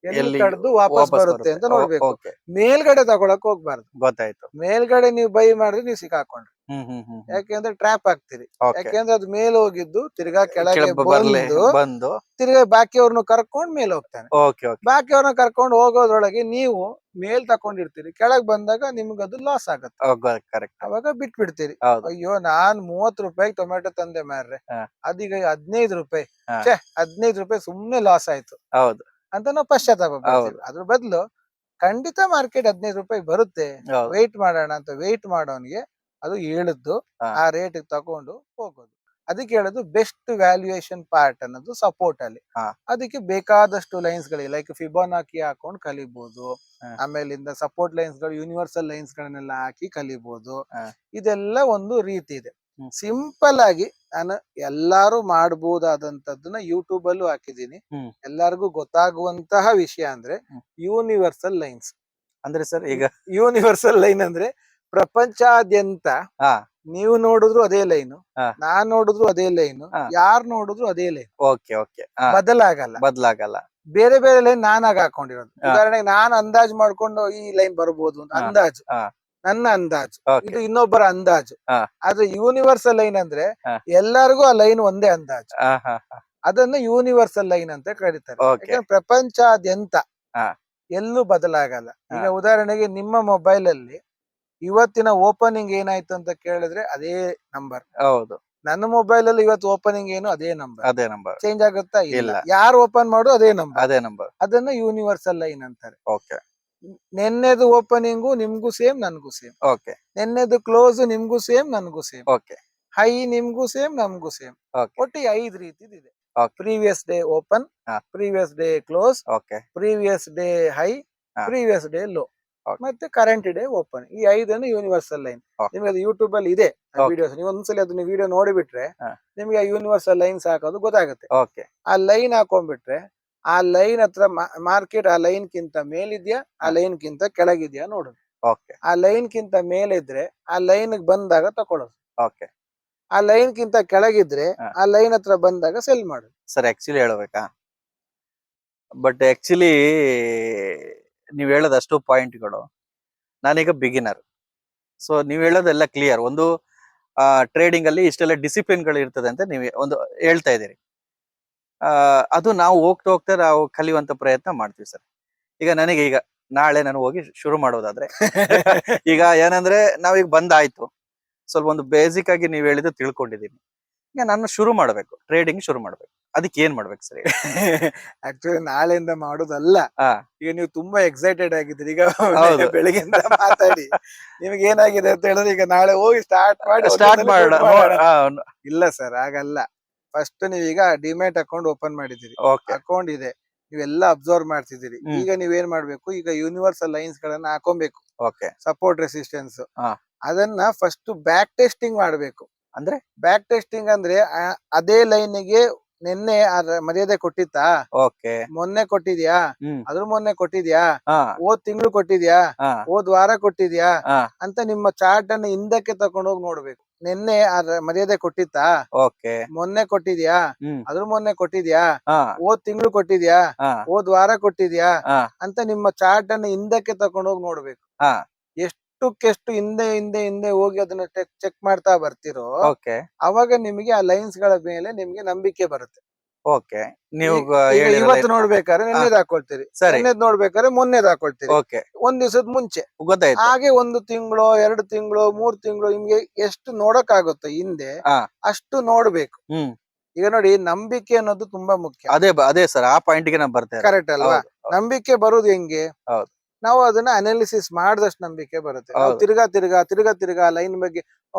ಎಲ್ಲಿ ಎಲ್ಲಿ ತಡೆದು ವಾಪಸ್ ಬರುತ್ತೆ ಅಂತ ನೋಡ್ಬೇಕು. ಓಕೆ. ಮೇಲ್ಗಡೆ ತಗೊಳಕ್ ಹೋಗ್ಬಾರ್ದು. ಗೊತ್ತಾಯ್ತು. ಮೇಲ್ಗಡೆ ನೀವು ಬೈ ಮಾಡಿದ್ರೆ ನೀವು ಸಿಕ್ಕಾಕೊಂಡ್ರಿ. ಹ್ಮ್. ಯಾಕೆಂದ್ರೆ ಟ್ರ್ಯಾಪ್ ಆಗ್ತೀರಿ. ಓಕೆ. ಯಾಕೆಂದ್ರೆ ಅದು ಮೇಲ್ ಹೋಗಿದ್ದು ತಿರ್ಗಾ ಕೆಳಗೆ ಬರ್ಲಿ ಬಂದು ಬಂದು. ತಿರ್ಗಾ ಬಾಕಿಯವ್ರನ್ನ ಕರ್ಕೊಂಡ್ ಮೇಲ್ ಹೋಗ್ತಾನೆ. ಓಕೆ. ಓಕೆ. ಬಾಕಿಯವ್ರನ್ನ ಕರ್ಕೊಂಡು ಹೋಗೋದ್ರೊಳಗೆ ನೀವು ಮೇಲ್ ತಕೊಂಡಿರ್ತೀರಿ, ಕೆಳಗ್ ಬಂದಾಗ ನಿಮ್ಗೆ ಅದು ಲಾಸ್ ಆಗತ್ತೆ. ಕರೆಕ್ಟ್. ಅವಾಗ ಬಿಟ್ಬಿಡ್ತೀರಿ. ಹೌದು. ಅಯ್ಯೋ ನಾನ್ 30 ರೂಪಾಯಿ ಟೊಮೆಟೊ ತಂದೆ ಮಾರ್ರೆ, ಹಾ. ಅದೀಗ 15 ರೂಪಾಯಿ. ಹಾ. 15 ರೂಪಾಯಿ ಸುಮ್ನೆ ಲಾಸ್ ಆಯ್ತು ಹೌದು. ಅಂತ ನಾವು ಪಶ್ಚಾತ್ತಾಪ ಪಡ್ತೀವಿ. ಹೌದು. ಅದ್ರ ಬದಲು ಖಂಡಿತ ಮಾರ್ಕೆಟ್ 15 ರೂಪಾಯಿ ಬರುತ್ತೆ, ಹೌದು. ವೆಯ್ಟ್ ಮಾಡೋಣ ಅಂತ ವೆಯ್ಟ್ ಮಾಡೋನ್ಗೆ ಅದು ಹೇಳಿದ್ದು ಹಾ. ಆ ರೇಟ್ ತಗೊಂಡು ಹೋಗೋದು. ಅದಕ್ಕೆ ಹೇಳೋದು ಬೆಸ್ಟ್ ವ್ಯಾಲ್ಯೂಯೇಷನ್ ಪಾರ್ಟ್ ಅನ್ನೋದು ಸಪೋರ್ಟ್ ಅಲ್ಲಿ. ಹಾ. ಅದಕ್ಕೆ ಬೇಕಾದಷ್ಟು ಲೈನ್ಸ್ ಗಳಿವೆ, ಲೈಕ್ ಫಿಬೋನಾಕಿ ಹಾಕೊಂಡು ಕಲಿಬಹುದು. ಹಾ. ಆಮೇಲಿಂದ ಸಪೋರ್ಟ್ ಲೈನ್ಸ್ ಗಳು, ಯೂನಿವರ್ಸಲ್ ಲೈನ್ಸ್ ಗಳನ್ನೆಲ್ಲ ಹಾಕಿ ಕಲಿಬಹುದು. ಹಾ. ಇದೆಲ್ಲ ಒಂದು ರೀತಿ ಇದೆ. ಹ್ಮ್. ಸಿಂಪಲ್ ಆಗಿ ನಾನು ಎಲ್ಲಾರು ಮಾಡಬಹುದಾದಂತದ್ದನ್ನ ಯೂಟ್ಯೂಬ್ ಅಲ್ಲೂ ಹಾಕಿದೀನಿ. ಹ್ಮ್. ಎಲ್ಲರಿಗೂ ಗೊತ್ತಾಗುವಂತಹ ವಿಷಯ ಅಂದ್ರೆ ಹ್ಮ್. Universal lines. ಅಂದ್ರೆ ಸರ್ ಈಗ ಯೂನಿವರ್ಸಲ್ ಲೈನ್ ಅಂದ್ರೆ ಪ್ರಪಂಚಾದ್ಯಂತ ಹಾ. ನೀವು ನೋಡಿದ್ರು ಅದೇ ಲೈನು, ಹಾ. ನಾನ್ ನೋಡಿದ್ರು ಅದೇ ಲೈನು, ಹಾ. ಯಾರ್ ನೋಡಿದ್ರು ಅದೇ ಲೈನ್, ಓಕೆ. ಓಕೆ. ಬದಲಾಗಲ್ಲ. ಬದ್ಲಾಗಲ್ಲ. ಬೇರೆ ಬೇರೆ ಲೈನ್ ನಾನಾಗ ಹಾಕೊಂಡಿರೋದು. ಹಾ. ಉದಾಹರಣೆಗೆ ನಾನು ಅಂದಾಜು ಮಾಡ್ಕೊಂಡು ಈ ಲೈನ್ ಬರ್ಬೋದು ಅಂತ ಹಾ. ಅಂದಾಜು, ಹಾ. ನನ್ನ ಅಂದಾಜು, ಓಕೆ. ಇದು ಇನ್ನೊಬ್ಬರ ಅಂದಾಜು. ಹಾ. ಆದ್ರೆ ಯೂನಿವರ್ಸಲ್ ಲೈನ್ ಅಂದ್ರೆ ಹಾ. ಎಲ್ಲರಿಗೂ ಆ ಲೈನ್ ಒಂದೇ ಅಂದಾಜು. ಹಾ. ಹಾ. ಹಾ. ಅದನ್ನ ಯೂನಿವರ್ಸಲ್ ಲೈನ್ ಅಂತ ಕರೀತಾರೆ. ಓಕೆ. ಯಾಕಂದ್ರೆ ಪ್ರಪಂಚಾದ್ಯಂತ ಹಾ. ಎಲ್ಲೂ ಬದಲಾಗಲ್ಲ. ಈಗ ಹಾ. ಉದಾಹರಣೆಗೆ ನಿಮ್ಮ ಮೊಬೈಲ್ ಅಲ್ಲಿ ಇವತ್ತಿನ ಓಪನಿಂಗ್ ಏನಾಯ್ತು ಅಂತ ಕೇಳಿದ್ರೆ ಅದೇ ನಂಬರ್. ಹೌದು. ನನ್ನ ಮೊಬೈಲ್ ಅಲ್ಲಿ ಇವತ್ತು ಓಪನಿಂಗ್ ಏನು ಅದೇ ನಂಬರ್. ಅದೇ ನಂಬರ್. ಚೇಂಜ್ ಆಗುತ್ತಾ? ಇಲ್ಲ. ಇಲ್ಲ. ಯಾರು ಓಪನ್ ಮಾಡು ಅದೇ ನಂಬರ್. ಅದೇ ನಂಬರ್. ಅದನ್ನ ಯೂನಿವರ್ಸಲ್ ಲೈನ್ ಅಂತಾರೆ. ಓಕೆ. ನೆನ್ನೆದು ಓಪನಿಂಗು ನಿಮ್ಗೂ ಸೇಮ್ ನನ್ಗೂ ಸೇಮ್, ಓಕೆ. ನೆನ್ನೆದು ಕ್ಲೋಸ್ ನಿಮ್ಗೂ ಸೇಮ್ ನನ್ಗೂ ಸೇಮ್, ಓಕೆ. ಹೈ ನಿಮ್ಗೂ ಸೇಮ್ ನಮ್ಗೂ ಸೇಮ್. ಓಕೆ. ಒಟ್ಟು 5 ರೀತಿದಿದೆ. Okay. ಪ್ರೀವಿಯಸ್ ಡೇ ಓಪನ್, ಹಾ. Previous day close, okay. Previous day high, ಹಾ. Previous day low, Okay. ಮತ್ತೆ ಕರೆಂಟ್ ಡೇ ಓಪನ್. ಈ 5 ಯೂನಿವರ್ಸಲ್ ಲೈನ್. Okay. ನಿಮ್ಗೆ ಅದು ಯೂಟ್ಯೂಬ್ ಅಲ್ಲಿ ಇದೆ Okay. ವಿಡಿಯೋಸ್. ನೀವು ಒಂದ್ಸಲ ಅದನ್ನ ವಿಡಿಯೋ ನೋಡಿಬಿಟ್ರೆ ಹಾ. ನಿಮ್ಗೆ ಆ ಯೂನಿವರ್ಸಲ್ ಲೈನ್ಸ್ ಹಾಕೋದು ಗೊತ್ತಾಗುತ್ತೆ. ಓಕೆ. ಆ ಲೈನ್ ಹಾಕೊಂಡ್ಬಿಟ್ರೆ ಆ ಲೈನ್ ಹತ್ರ ಮಾರ್ಕೆಟ್ ಆ ಲೈನ್ ಕಿಂತ ಮೇಲಿದ್ಯಾ ಆ ಹಾ. ಲೈನ್ ಕಿಂತ ಕೆಳಗಿದ್ಯಾ ನೋಡೋದು. ಓಕೆ. ಆ ಲೈನ್ ಕಿಂತ ಮೇಲಿದ್ರೆ ಆ ಲೈನ್ ಬಂದಾಗ ತಕೊಳ್ಳೋದು. ಓಕೆ. ಆ ಲೈನ್ ಕಿಂತ ಕೆಳಗಿದ್ರೆ ಹಾ. ಆ ಲೈನ್ ಹತ್ರ ಬಂದಾಗ ಸೆಲ್ ಮಾಡೋದು. ಸರ್ ಆಕ್ಚುಲಿ ಹೇಳ್ಬೇಕಾ, ಬಟ್ ಆಕ್ಚುಲಿ ನೀವ್ ಹೇಳೋದಷ್ಟು ಪಾಯಿಂಟ್ಗಳು, ನಾನೀಗ ಬಿಗಿನರ್. ಸೊ ನೀವ್ ಹೇಳೋದೆಲ್ಲ ಕ್ಲಿಯರ್. ಒಂದು ಟ್ರೇಡಿಂಗ್ ಅಲ್ಲಿ ಇಷ್ಟೆಲ್ಲ ಡಿಸಿಪ್ಲಿನ್ ಗಳು ಇರ್ತದೆ ಅಂತ ನೀವು ಒಂದು ಹೇಳ್ತಾ ಇದ್ದೀರಿ. ಅದು ನಾವು ಹೋಗ್ತಾ ಹೋಗ್ತಾ ನಾವು ಕಲಿಯುವಂತ ಪ್ರಯತ್ನ ಮಾಡ್ತೀವಿ ಸರ್. ಈಗ ನನಗೆ ಈಗ ನಾಳೆ ನಾನು ಹೋಗಿ ಶುರು ಮಾಡೋದಾದ್ರೆ ಈಗ ಏನಂದ್ರೆ ನಾವೀಗ ಬಂದಾಯ್ತು, ಸ್ವಲ್ಪ ಒಂದು ಬೇಸಿಕ್ ಆಗಿ ನೀವ್ ಹೇಳಿದ್ದು ತಿಳ್ಕೊಂಡಿದೀನಿ. ಈಗ ನಾನು ಶುರು ಮಾಡ್ಬೇಕು, ಟ್ರೇಡಿಂಗ್ ಶುರು ಮಾಡ್ಬೇಕು. ಅದಕ್ಕೆ ಏನ್ ಮಾಡ್ಬೇಕು ಸರ್? ಆಕ್ಚುಲಿ ನಾಳೆಯಿಂದ ಮಾಡೋದಲ್ಲ. ಹಾ. ಈಗ ನೀವು ತುಂಬಾ ಎಕ್ಸೈಟೆಡ್ ಆಗಿದ್ರಿ. ಈಗ ಹೌದು. ಬೆಳಗಿಂದ ಮಾತಾಡಿ ನಿಮ್ಗೆ ಏನಾಗಿದೆ ಅಂತ ಹೇಳಿದ್ರೆ ಈಗ ನಾಳೆ ಹೋಗಿ ಸ್ಟಾರ್ಟ್ ಮಾಡಿ ಸ್ಟಾರ್ಟ್ ಒಂದೊಂದನೇ ದುಡ್ಡು ಮಾಡೋಣ. ಮಾಡೋಣ. ಇಲ್ಲ ಸರ್, ಆಗಲ್ಲ. ಫಸ್ಟ್ ನೀವೀಗ ಡಿಮ್ಯಾಟ್ ಅಕೌಂಟ್ ಓಪನ್ ಮಾಡಿದಿರಿ, ಓಕೆ. ಅಕೌಂಟ್ ಇದೆ, ನೀವೆಲ್ಲ ಅಬ್ಸರ್ವ್ ಮಾಡ್ತಿದ್ದೀರಿ. ಹ್ಮ್. ಈಗ ನೀವೇನ್ ಮಾಡ್ಬೇಕು, ಈಗ ಯೂನಿವರ್ಸಲ್ ಲೈನ್ಸ್ ಗಳನ್ನ ಹಾಕೊಬೇಕು, ಓಕೆ. Support resistance. ಹಾ. ಅದನ್ನ ಫಸ್ಟ್ ಬ್ಯಾಕ್ ಟೆಸ್ಟಿಂಗ್ ಮಾಡ್ಬೇಕು. ಅಂದ್ರೆ ಬ್ಯಾಕ್ ಟೆಸ್ಟಿಂಗ್ ಅಂದ್ರೆ ಅದೇ ಲೈನ್ಗೆ ನಿನ್ನೆ ಮರ್ಯಾದೆ ಕೊಟ್ಟಿತ್ತಾ, ಓಕೆ. ಮೊನ್ನೆ ಕೊಟ್ಟಿದ್ಯಾ, ಹ್ಮ್. ಅದ್ರ ಮೊನ್ನೆ ಕೊಟ್ಟಿದ್ಯಾ, ಹಾ. ಹೋದ್ ತಿಂಗಳು ಕೊಟ್ಟಿದ್ಯಾ, ಹಾ. ಹೋದ್ ವಾರ ಕೊಟ್ಟಿದ್ಯಾ ಹಾ. ಅಂತ ನಿಮ್ಮ ಚಾರ್ಟ್ ಅನ್ನ ಹಿಂದಕ್ಕೆ ತಕೊಂಡೋಗಿ ನೋಡ್ಬೇಕು. ನಿನ್ನೆ ಮರ್ಯಾದೆ ಕೊಟ್ಟಿತ್ತಾ, ಓಕೆ. ಮೊನ್ನೆ ಕೊಟ್ಟಿದ್ಯಾ, ಹ್ಮ್. ಅದ್ರ ಮೊನ್ನೆ ಕೊಟ್ಟಿದ್ಯಾ, ಹಾ. ಹೋದ್ ತಿಂಗಳು ಕೊಟ್ಟಿದ್ಯಾ, ಹಾ. ಹೋದ್ ವಾರ ಕೊಟ್ಟಿದ್ಯಾ ಹಾ. ಅಂತ ನಿಮ್ಮ ಚಾರ್ಟ್ ಅನ್ನ ಹಿಂದಕ್ಕೆ ತಕೊಂಡೋಗಿ ನೋಡ್ಬೇಕು. ಹಾ. ಎಷ್ಟಕ್ಕೆಷ್ಟು ಹಿಂದೆ ಹಿಂದೆ ಹಿಂದೆ ಹೋಗಿ ಅದನ್ನ ಚೆಕ್ ಮಾಡ್ತಾ ಬರ್ತಿರೋ ಓಕೆ ಅವಾಗ ನಿಮಗೆ ಆ ಲೈನ್ಸ್ ಗಳ ಮೇಲೆ ನಿಮ್ಗೆ ನಂಬಿಕೆ ಬರುತ್ತೆ. ಓಕೆ ನೀವು ಈಗ ಹೇಳಿರಲ್ಲ ಇವತ್ತು ನೋಡ್ಬೇಕಾದ್ರೆ ನಿನ್ನೆದ್ ಹಾಕೊಳ್ತೀರಿ, ಸರಿ ನಿನ್ನೆದ್ ನೋಡ್ಬೇಕಾದ್ರೆ ಮೊನ್ನೆದ್ ಹಾಕೊಳ್ತೀರಿ, ಓಕೆ ಒಂದ್ ದಿವಸದ ಮುಂಚೆ. ಗೊತ್ತಾಯ್ತು. ಹಾಗೆ 1 ತಿಂಗಳು 2 ತಿಂಗಳು 3 ತಿಂಗಳು ನಿಮ್ಗೆ ಎಷ್ಟು ನೋಡಕ್ ಆಗುತ್ತೋ ಹಿಂದೆ ಹಾ ಅಷ್ಟು ನೋಡ್ಬೇಕು. ಹ್ಮ್ ಈಗ ನೋಡಿ, ನಂಬಿಕೆ ಅನ್ನೋದು ತುಂಬಾ ಮುಖ್ಯ. ಅದೇ ಸರ್, ಆ ಪಾಯಿಂಟ್ ಗೆ ನಾನು ಬರ್ತಾ ಇರೋದು. ಕರೆಕ್ಟ್ ಅಲ್ವಾ? ಹೌದು ಹೌದು ನಂಬಿಕೆ ಬರುದು ಹೆಂಗೆ? ಹೌದು ನಾವು ಅದನ್ನ ಅನಾಲಿಸಿಸ್ ಮಾಡಿದಷ್ಟು ನಂಬಿಕೆ ಬರುತ್ತೆ. ನಾವು ಹೌದು. ತಿರ್ಗಾ ಲೈನ್ ಬಗ್ಗೆ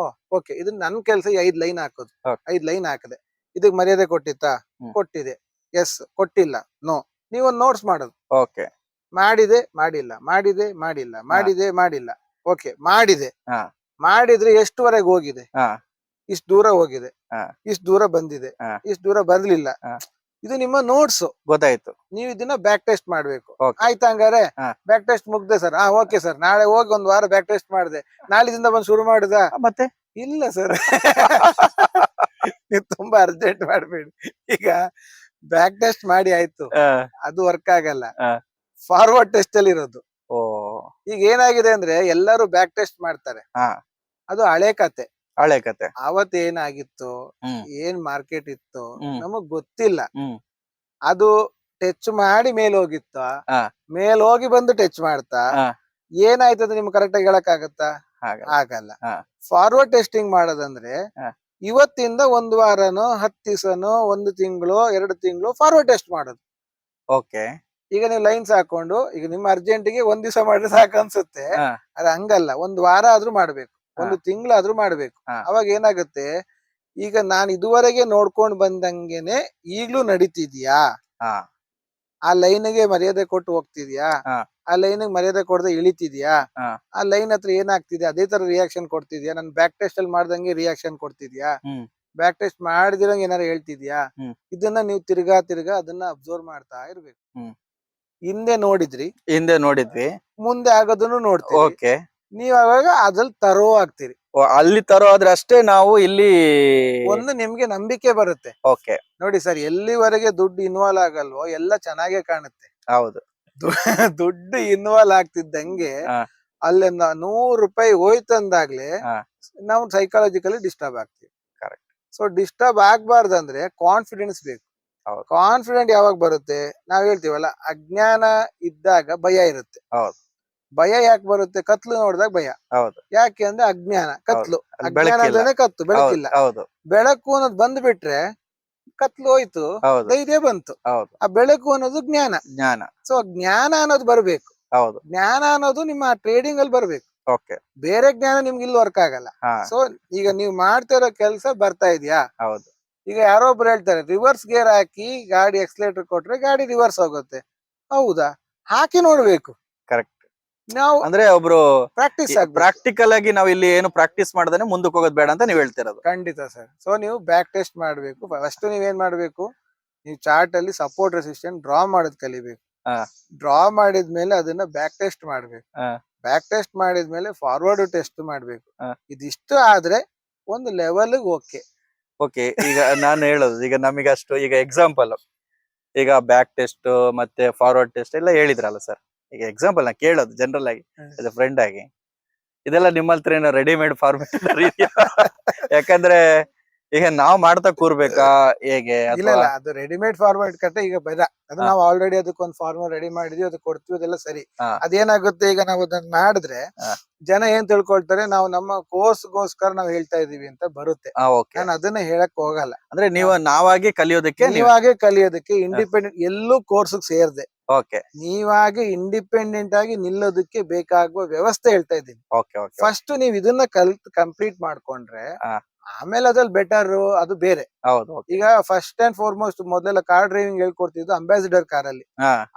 ಓಕೆ, ಇದು ನನ್ ಕೆಲ್ಸ 5 ಲೈನ್ ಹಾಕೋದು. Okay. 5 ಲೈನ್ ಹಾಕದೆ, ಇದಕ್ ಮರ್ಯಾದೆ ಕೊಟ್ಟಿತ್ತಾ? ಹ್ಮ್. ಕೊಟ್ಟಿದೆ. ಎಸ್, ಕೊಟ್ಟಿಲ್ಲ, ನೋ. ನೀವೊಂದ್ ನೋಟ್ಸ್ ಮಾಡೋದು. ಓಕೆ ಮಾಡಿದೆ, ಮಾಡಿಲ್ಲ, ಮಾಡಿದೆ, ಮಾಡಿಲ್ಲ, ಮಾಡಿದೆ, ಮಾಡಿಲ್ಲ. ಓಕೆ, ಮಾಡಿದೆ. ಹಾ ಮಾಡಿದ್ರೆ ಎಷ್ಟುವರೆಗೆ ಹೋಗಿದೆ? ಹಾ ಇಷ್ಟು ದೂರ ಹೋಗಿದೆ, ಹಾ ಇಷ್ಟು ದೂರ ಬಂದಿದೆ, ಹಾ. ಇಷ್ಟು ದೂರ ಬರ್ಲಿಲ್ಲ. ಹಾ. ಇದು ನಿಮ್ಮ ನೋಟ್ಸ್. ಗೊತ್ತಾಯ್ತು. ನೀವು ಇದನ್ನ ಬ್ಯಾಕ್ ಟೆಸ್ಟ್ ಮಾಡ್ಬೇಕು. Okay. ಆಯ್ತಾ? ಹಂಗಾರೆ ಹಾ. ಬ್ಯಾಕ್ ಟೆಸ್ಟ್ ಮುಗ್ದೆ ಸರ್. ಓಕೆ ಸರ್, ನಾಳೆ ಹೋಗಿ 1 ವಾರ ಬ್ಯಾಕ್ ಟೆಸ್ಟ್ ಮಾಡಿದೆ, ನಾಳಿದಿಂದ ಬಂದು ಶುರು ಮಾಡುದ? ಮತ್ತೆ ಇಲ್ಲ ಸರ್. ನೀವು ತುಂಬಾ ಅರ್ಜೆಂಟ್ ಮಾಡ್ಬೇಡಿ. ಈಗ ಬ್ಯಾಕ್ ಟೆಸ್ಟ್ ಮಾಡಿ ಆಯ್ತು, ಅದು ವರ್ಕ್ ಆಗಲ್ಲ. ಹಾ. ಫಾರ್ವರ್ಡ್ ಟೆಸ್ಟ್ ಅಲ್ಲಿ ಇರೋದು. ಓ ಈಗ ಏನಾಗಿದೆ ಅಂದ್ರೆ ಎಲ್ಲರೂ ಬ್ಯಾಕ್ ಟೆಸ್ಟ್ ಮಾಡ್ತಾರೆ. ಹಾ ಅದು ಹಳೆ ಕತೆ. ಹಳೆ ಕತೆ. ಅವತ್ ಏನಾಗಿತ್ತು, ಹ್ಮ್ ಏನ್ ಮಾರ್ಕೆಟ್ ಇತ್ತು, ಹ್ಮ್. ನಮಗ್ ಗೊತ್ತಿಲ್ಲ. ಹ್ಮ್ ಅದು ಟಚ್ ಮಾಡಿ ಮೇಲ್ ಹೋಗಿತ್ತ, ಹಾ. ಮೇಲ್ ಹೋಗಿ ಬಂದು ಟಚ್ ಮಾಡ್ತಾ, ಹಾ. ಏನಾಯ್ತದ ನಿಮ್ಗೆ ಕರೆಕ್ಟ್ ಆಗಿ ಹೇಳಕ್ ಆಗತ್ತಾ? ಹಾಗೆ ಆಗಲ್ಲ. ಹಾ. ಫಾರ್ವರ್ಡ್ ಟೆಸ್ಟಿಂಗ್ ಮಾಡೋದಂದ್ರೆ ಹಾ. ಇವತ್ತಿಂದ 1 ವಾರನೋ 10 ದಿವಸನೋ 1 ತಿಂಗಳು 2 ತಿಂಗಳು ಫಾರ್ವರ್ಡ್ ಟೆಸ್ಟ್ ಮಾಡೋದು. ಓಕೆ ಈಗ ನೀವು ಲೈನ್ಸ್ ಹಾಕೊಂಡು, ಈಗ ನಿಮ್ಮ ಅರ್ಜೆಂಟಿಗೆ 1 ದಿವಸ ಮಾಡಿದ್ರೆ ಸಾಕು ಅನ್ಸುತ್ತೆ. ಹಾ ಅದು ಹಂಗಲ್ಲ, 1 ವಾರ ಆದ್ರೂ ಮಾಡ್ಬೇಕು, ಹಾ. 1 ತಿಂಗಳಾದ್ರೂ ಮಾಡ್ಬೇಕು. ಹಾ. ಅವಾಗ ಏನಾಗುತ್ತೆ, ಈಗ ನಾನು ಇದುವರೆಗೆ ನೋಡ್ಕೊಂಡ್ ಬಂದಂಗೆನೆ ಈಗ್ಲೂ ನಡೀತಿದ್ಯಾ? ಹಾ ಆ ಲೈನ್ಗೆ ಮರ್ಯಾದೆ ಕೊಟ್ಟು ಹೋಗ್ತಿದ್ಯಾ? ಹಾ. ಆ ಲೈನ್ ಮರ್ಯಾದೆ ಕೊಡದೆ ಇಳಿತಿದ್ಯಾ? ಹಾ. ಆ ಲೈನ್ ಹತ್ರ ಏನಾಗ್ತಿದೆ ಅದೇ ತರ ರಿಯಾಕ್ಷನ್ ಕೊಡ್ತಿದ್ಯಾ? ನನ್ ಬ್ಯಾಕ್ ಟೆಸ್ಟ್ ಅಲ್ಲಿ ಮಾಡ್ದಂಗೆ ರಿಯಾಕ್ಷನ್ ಕೊಡ್ತಿದ್ಯಾ? ಹ್ಮ್ ಬ್ಯಾಕ್ ಟೆಸ್ಟ್ ಮಾಡಿದಿರಂಗೆ ಏನಾರು ಹೇಳ್ತಿದ್ಯಾ? ಹ್ಮ್. ಇದನ್ನ ನೀವು ತಿರ್ಗಾ ಅದನ್ನ ಅಬ್ಸರ್ವ್ ಮಾಡ್ತಾ ಇರ್ಬೇಕು. ಹ್ಮ್. ಹಿಂದೆ ನೋಡಿದ್ರಿ, ಹಿಂದೆ ನೋಡಿದ್ವಿ. ಮುಂದೆ ಆಗೋದನ್ನು ನೋಡ್ತೀರಿ. ಓಕೆ ನೀವ್ ಅವಾಗ ಅದ್ರಲ್ಲಿ ತರೋ ಆಗ್ತೀರಿ. ಅಲ್ಲಿ ತರೋ ಆದ್ರೆ ಅಷ್ಟೇ ನಾವು ಇಲ್ಲಿ. ಒಂದು ನಿಮ್ಗೆ ನಂಬಿಕೆ ಬರುತ್ತೆ. ಓಕೆ ನೋಡಿ ಸರ್, ಎಲ್ಲಿವರೆಗೆ ದುಡ್ಡು ಇನ್ವಾಲ್ವ್ ಆಗಲ್ವೋ ಎಲ್ಲ ಚೆನ್ನಾಗೇ ಕಾಣುತ್ತೆ. ಹೌದು. ದುಡ್ಡು ಇನ್ವಾಲ್ವ್ ಆಗ್ತಿದ್ದಂಗೆ ಹಾ. ಅಲ್ಲಿಂದ 100 ರೂಪಾಯಿ ಹೋಯ್ತಂದಾಗ್ಲೇ ಹಾ. ನಾವು ಸೈಕಾಲಜಿಕಲಿ ಡಿಸ್ಟರ್ಬ್ ಆಗ್ತೀವಿ. Correct. ಸೊ ಡಿಸ್ಟರ್ಬ್ ಆಗ್ಬಾರ್ದಂದ್ರೆ ಕಾನ್ಫಿಡೆನ್ಸ್ ಬೇಕು. ಹೌದು. ಕಾನ್ಫಿಡೆಂಟ್ ಯಾವಾಗ ಬರುತ್ತೆ? ನಾವ್ ಹೇಳ್ತೀವಲ್ಲ, ಅಜ್ಞಾನ ಇದ್ದಾಗ ಭಯ ಇರುತ್ತೆ. ಹೌದು ಭಯ ಯಾಕೆ ಬರುತ್ತೆ? ಕತ್ಲು ನೋಡಿದಾಗ ಭಯ. ಹೌದು ಯಾಕೆ ಅಂದ್ರೆ ಅಜ್ಞಾನ, ಕತ್ಲು. ಅಲ್ಲಿ ಅಜ್ಞಾನ ಬೆಳಕಿಲ್ಲ. ಅಂದ್ರೇನೆ ಕತ್ತು, ಬೆಳಕಿಲ್ಲ. ಹೌದು ಬೆಳಕು ಅನ್ನೋದು ಬಂದ್ಬಿಟ್ರೆ ಕತ್ಲು ಹೋಯ್ತು, ಹೌದು ಧೈರ್ಯ ಬಂತು. ಹೌದು ಆ ಬೆಳಕು ಅನ್ನೋದು ಜ್ಞಾನ. ಜ್ಞಾನ. ಸೊ ಜ್ಞಾನ ಅನ್ನೋದು ಬರ್ಬೇಕು. ಹೌದು ಜ್ಞಾನ ಅನ್ನೋದು ನಿಮ್ಮ ಟ್ರೇಡಿಂಗ್ ಅಲ್ಲಿ ಬರ್ಬೇಕು. ಓಕೆ ಬೇರೆ ಜ್ಞಾನ ನಿಮ್ಗೆ ಇಲ್ಲಿ ವರ್ಕ್ ಆಗಲ್ಲ. ಹಾ ಸೊ ಈಗ ನೀವು ಮಾಡ್ತಾ ಇರೋ ಕೆಲಸ ಬರ್ತಾ ಇದೆಯಾ? ಹೌದು ಈಗ ಯಾರೋ ಒಬ್ರು ಹೇಳ್ತಾರೆ, ರಿವರ್ಸ್ ಗೇರ್ ಹಾಕಿ ಗಾಡಿ ಎಕ್ಸಲೇಟರ್ ಕೊಟ್ರೆ ಗಾಡಿ ರಿವರ್ಸ್ ಹೋಗುತ್ತೆ. ಹೌದಾ? ಹಾಕಿ ನೋಡ್ಬೇಕು. ಕರೆಕ್ಟ್. ನಾವು ಅಂದ್ರೆ ಒಬ್ರು ಪ್ರಾಕ್ಟೀಸ್ ಆಗ್ಬೇಕು. ಪ್ರಾಕ್ಟಿಕಲ್ ಆಗಿ ನಾವ್ ಇಲ್ಲಿ ಏನು ಪ್ರಾಕ್ಟೀಸ್ ಮಾಡದೇನೆ ಮುಂದಕ್ಕೆ ಹೋಗೋದ್ ಬೇಡ ಅಂತ ನೀವ್ ಹೇಳ್ತಿರೋದು. ಖಂಡಿತ ಸರ್. ಸೊ ನೀವು ಬ್ಯಾಕ್ ಟೆಸ್ಟ್ ಮಾಡ್ಬೇಕು. ಫಸ್ಟ್ ನೀವೇನ್ ಮಾಡ್ಬೇಕು, ನೀವು ಚಾರ್ಟ್ ಅಲ್ಲಿ ಸಪೋರ್ಟ್ ರೆಸಿಸ್ಟೆಂಟ್ ಡ್ರಾ ಮಾಡೋದ್ ಕಲಿಬೇಕು. ಹಾ. ಡ್ರಾ ಮಾಡಿದ್ಮೇಲೆ ಅದನ್ನ ಬ್ಯಾಕ್ ಟೆಸ್ಟ್ ಮಾಡ್ಬೇಕು. ಹಾ. ಬ್ಯಾಕ್ ಟೆಸ್ಟ್ ಮಾಡಿದ್ಮೇಲೆ ಫಾರ್ವರ್ಡ್ ಟೆಸ್ಟ್ ಮಾಡ್ಬೇಕು. ಹಾ. ಇದಿಷ್ಟು ಆದ್ರೆ ಒಂದು ಲೆವೆಲ್ ಓಕೆ. ಓಕೆ ಈಗ ನಾನು ಹೇಳೋದು, ಈಗ ನಮಗೆ ಅಷ್ಟು ಈಗ ಎಕ್ಸಾಂಪಲ್, ಈಗ ಬ್ಯಾಕ್ ಟೆಸ್ಟ್ ಮತ್ತೆ ಫಾರ್ವರ್ಡ್ ಟೆಸ್ಟ್ ಎಲ್ಲ ಹೇಳಿದ್ರಲ್ಲ ಸರ್, ಈಗ ಎಕ್ಸಾಂಪಲ್ ನಾ ಕೇಳೋದು ಜನರಲ್ ಆಗಿ ಫ್ರೆಂಡ್ ಆಗಿ, ಇದೆಲ್ಲ ನಿಮ್ಮ ಹತ್ರ ಏನೋ ರೆಡಿಮೇಡ್ ಫಾರ್ಮೆಟ್ ಇದೆಯಾ? ಯಾಕಂದ್ರೆ ಈಗ ನಾವ್ ಮಾಡ್ತಾ ಕೂರ್ಬೇಕಾ ಹೇಗೆ? ಇಲ್ಲ ಇಲ್ಲ, ಅದು ರೆಡಿಮೇಡ್ ಫಾರ್ವರ್ಡ್ ಕಟ್ಟೆ ಈಗ ಬೇಡ. ಅದು ನಾವು ಆಲ್ರೆಡಿ ಅದಕ್ಕೊಂದು ಫಾರ್ಮರ್ ರೆಡಿ ಮಾಡಿದ್ವಿ, ಅದು ಕೊಡ್ತೀವಿ, ಅದೆಲ್ಲ ಸರಿ. ಅದೇನಾಗುತ್ತೆ, ಈಗ ನಾವು ಅದನ್ನ ಮಾಡಿದ್ರೆ ಜನ ಏನ್ ತಿಳ್ಕೊಳ್ತಾರೆ, ನಾವು ನಮ್ಮ ಕೋರ್ಸ್ಗೋಸ್ಕರ ನಾವು ಹೇಳ್ತಾ ಇದೀವಿ ಅಂತ ಬರುತ್ತೆ. ನಾನು ಅದನ್ನ ಹೇಳಕ್ ಹೋಗಲ್ಲ. ಅಂದ್ರೆ ನೀವು ನಾವಾಗಿ ಕಲಿಯೋದಕ್ಕೆ, ನೀವಾಗೆ ಕಲಿಯೋದಕ್ಕೆ ಇಂಡಿಪೆಂಡೆಂಟ್ ಎಲ್ಲೂ ಕೋರ್ಸ್ ಸೇರ್ದೆ ಓಕೆ ನೀವಾಗೆ ಇಂಡಿಪೆಂಡೆಂಟ್ ಆಗಿ ನಿಲ್ಲೋದಕ್ಕೆ ಬೇಕಾಗುವ ವ್ಯವಸ್ಥೆ ಹೇಳ್ತಾ ಇದ್ದೀನಿ. ಫಸ್ಟ್ ನೀವ್ ಇದನ್ನ ಕಂಪ್ಲೀಟ್ ಮಾಡ್ಕೊಂಡ್ರೆ ಆಮೇಲೆ ಅದ್ರಲ್ಲಿ ಬೆಟರ್, ಅದು ಬೇರೆ. ಈಗ ಫಸ್ಟ್ ಅಂಡ್ ಫಾರ್ಮೋಸ್ಟ್ ಮೊದಲೆಲ್ಲ ಕಾರ್ ಡ್ರೈವಿಂಗ್ ಹೇಳ್ಕೊಡ್ತಿದ್ದು ಅಂಬಾಸಿಡರ್ ಕಾರ್ ಅಲ್ಲಿ.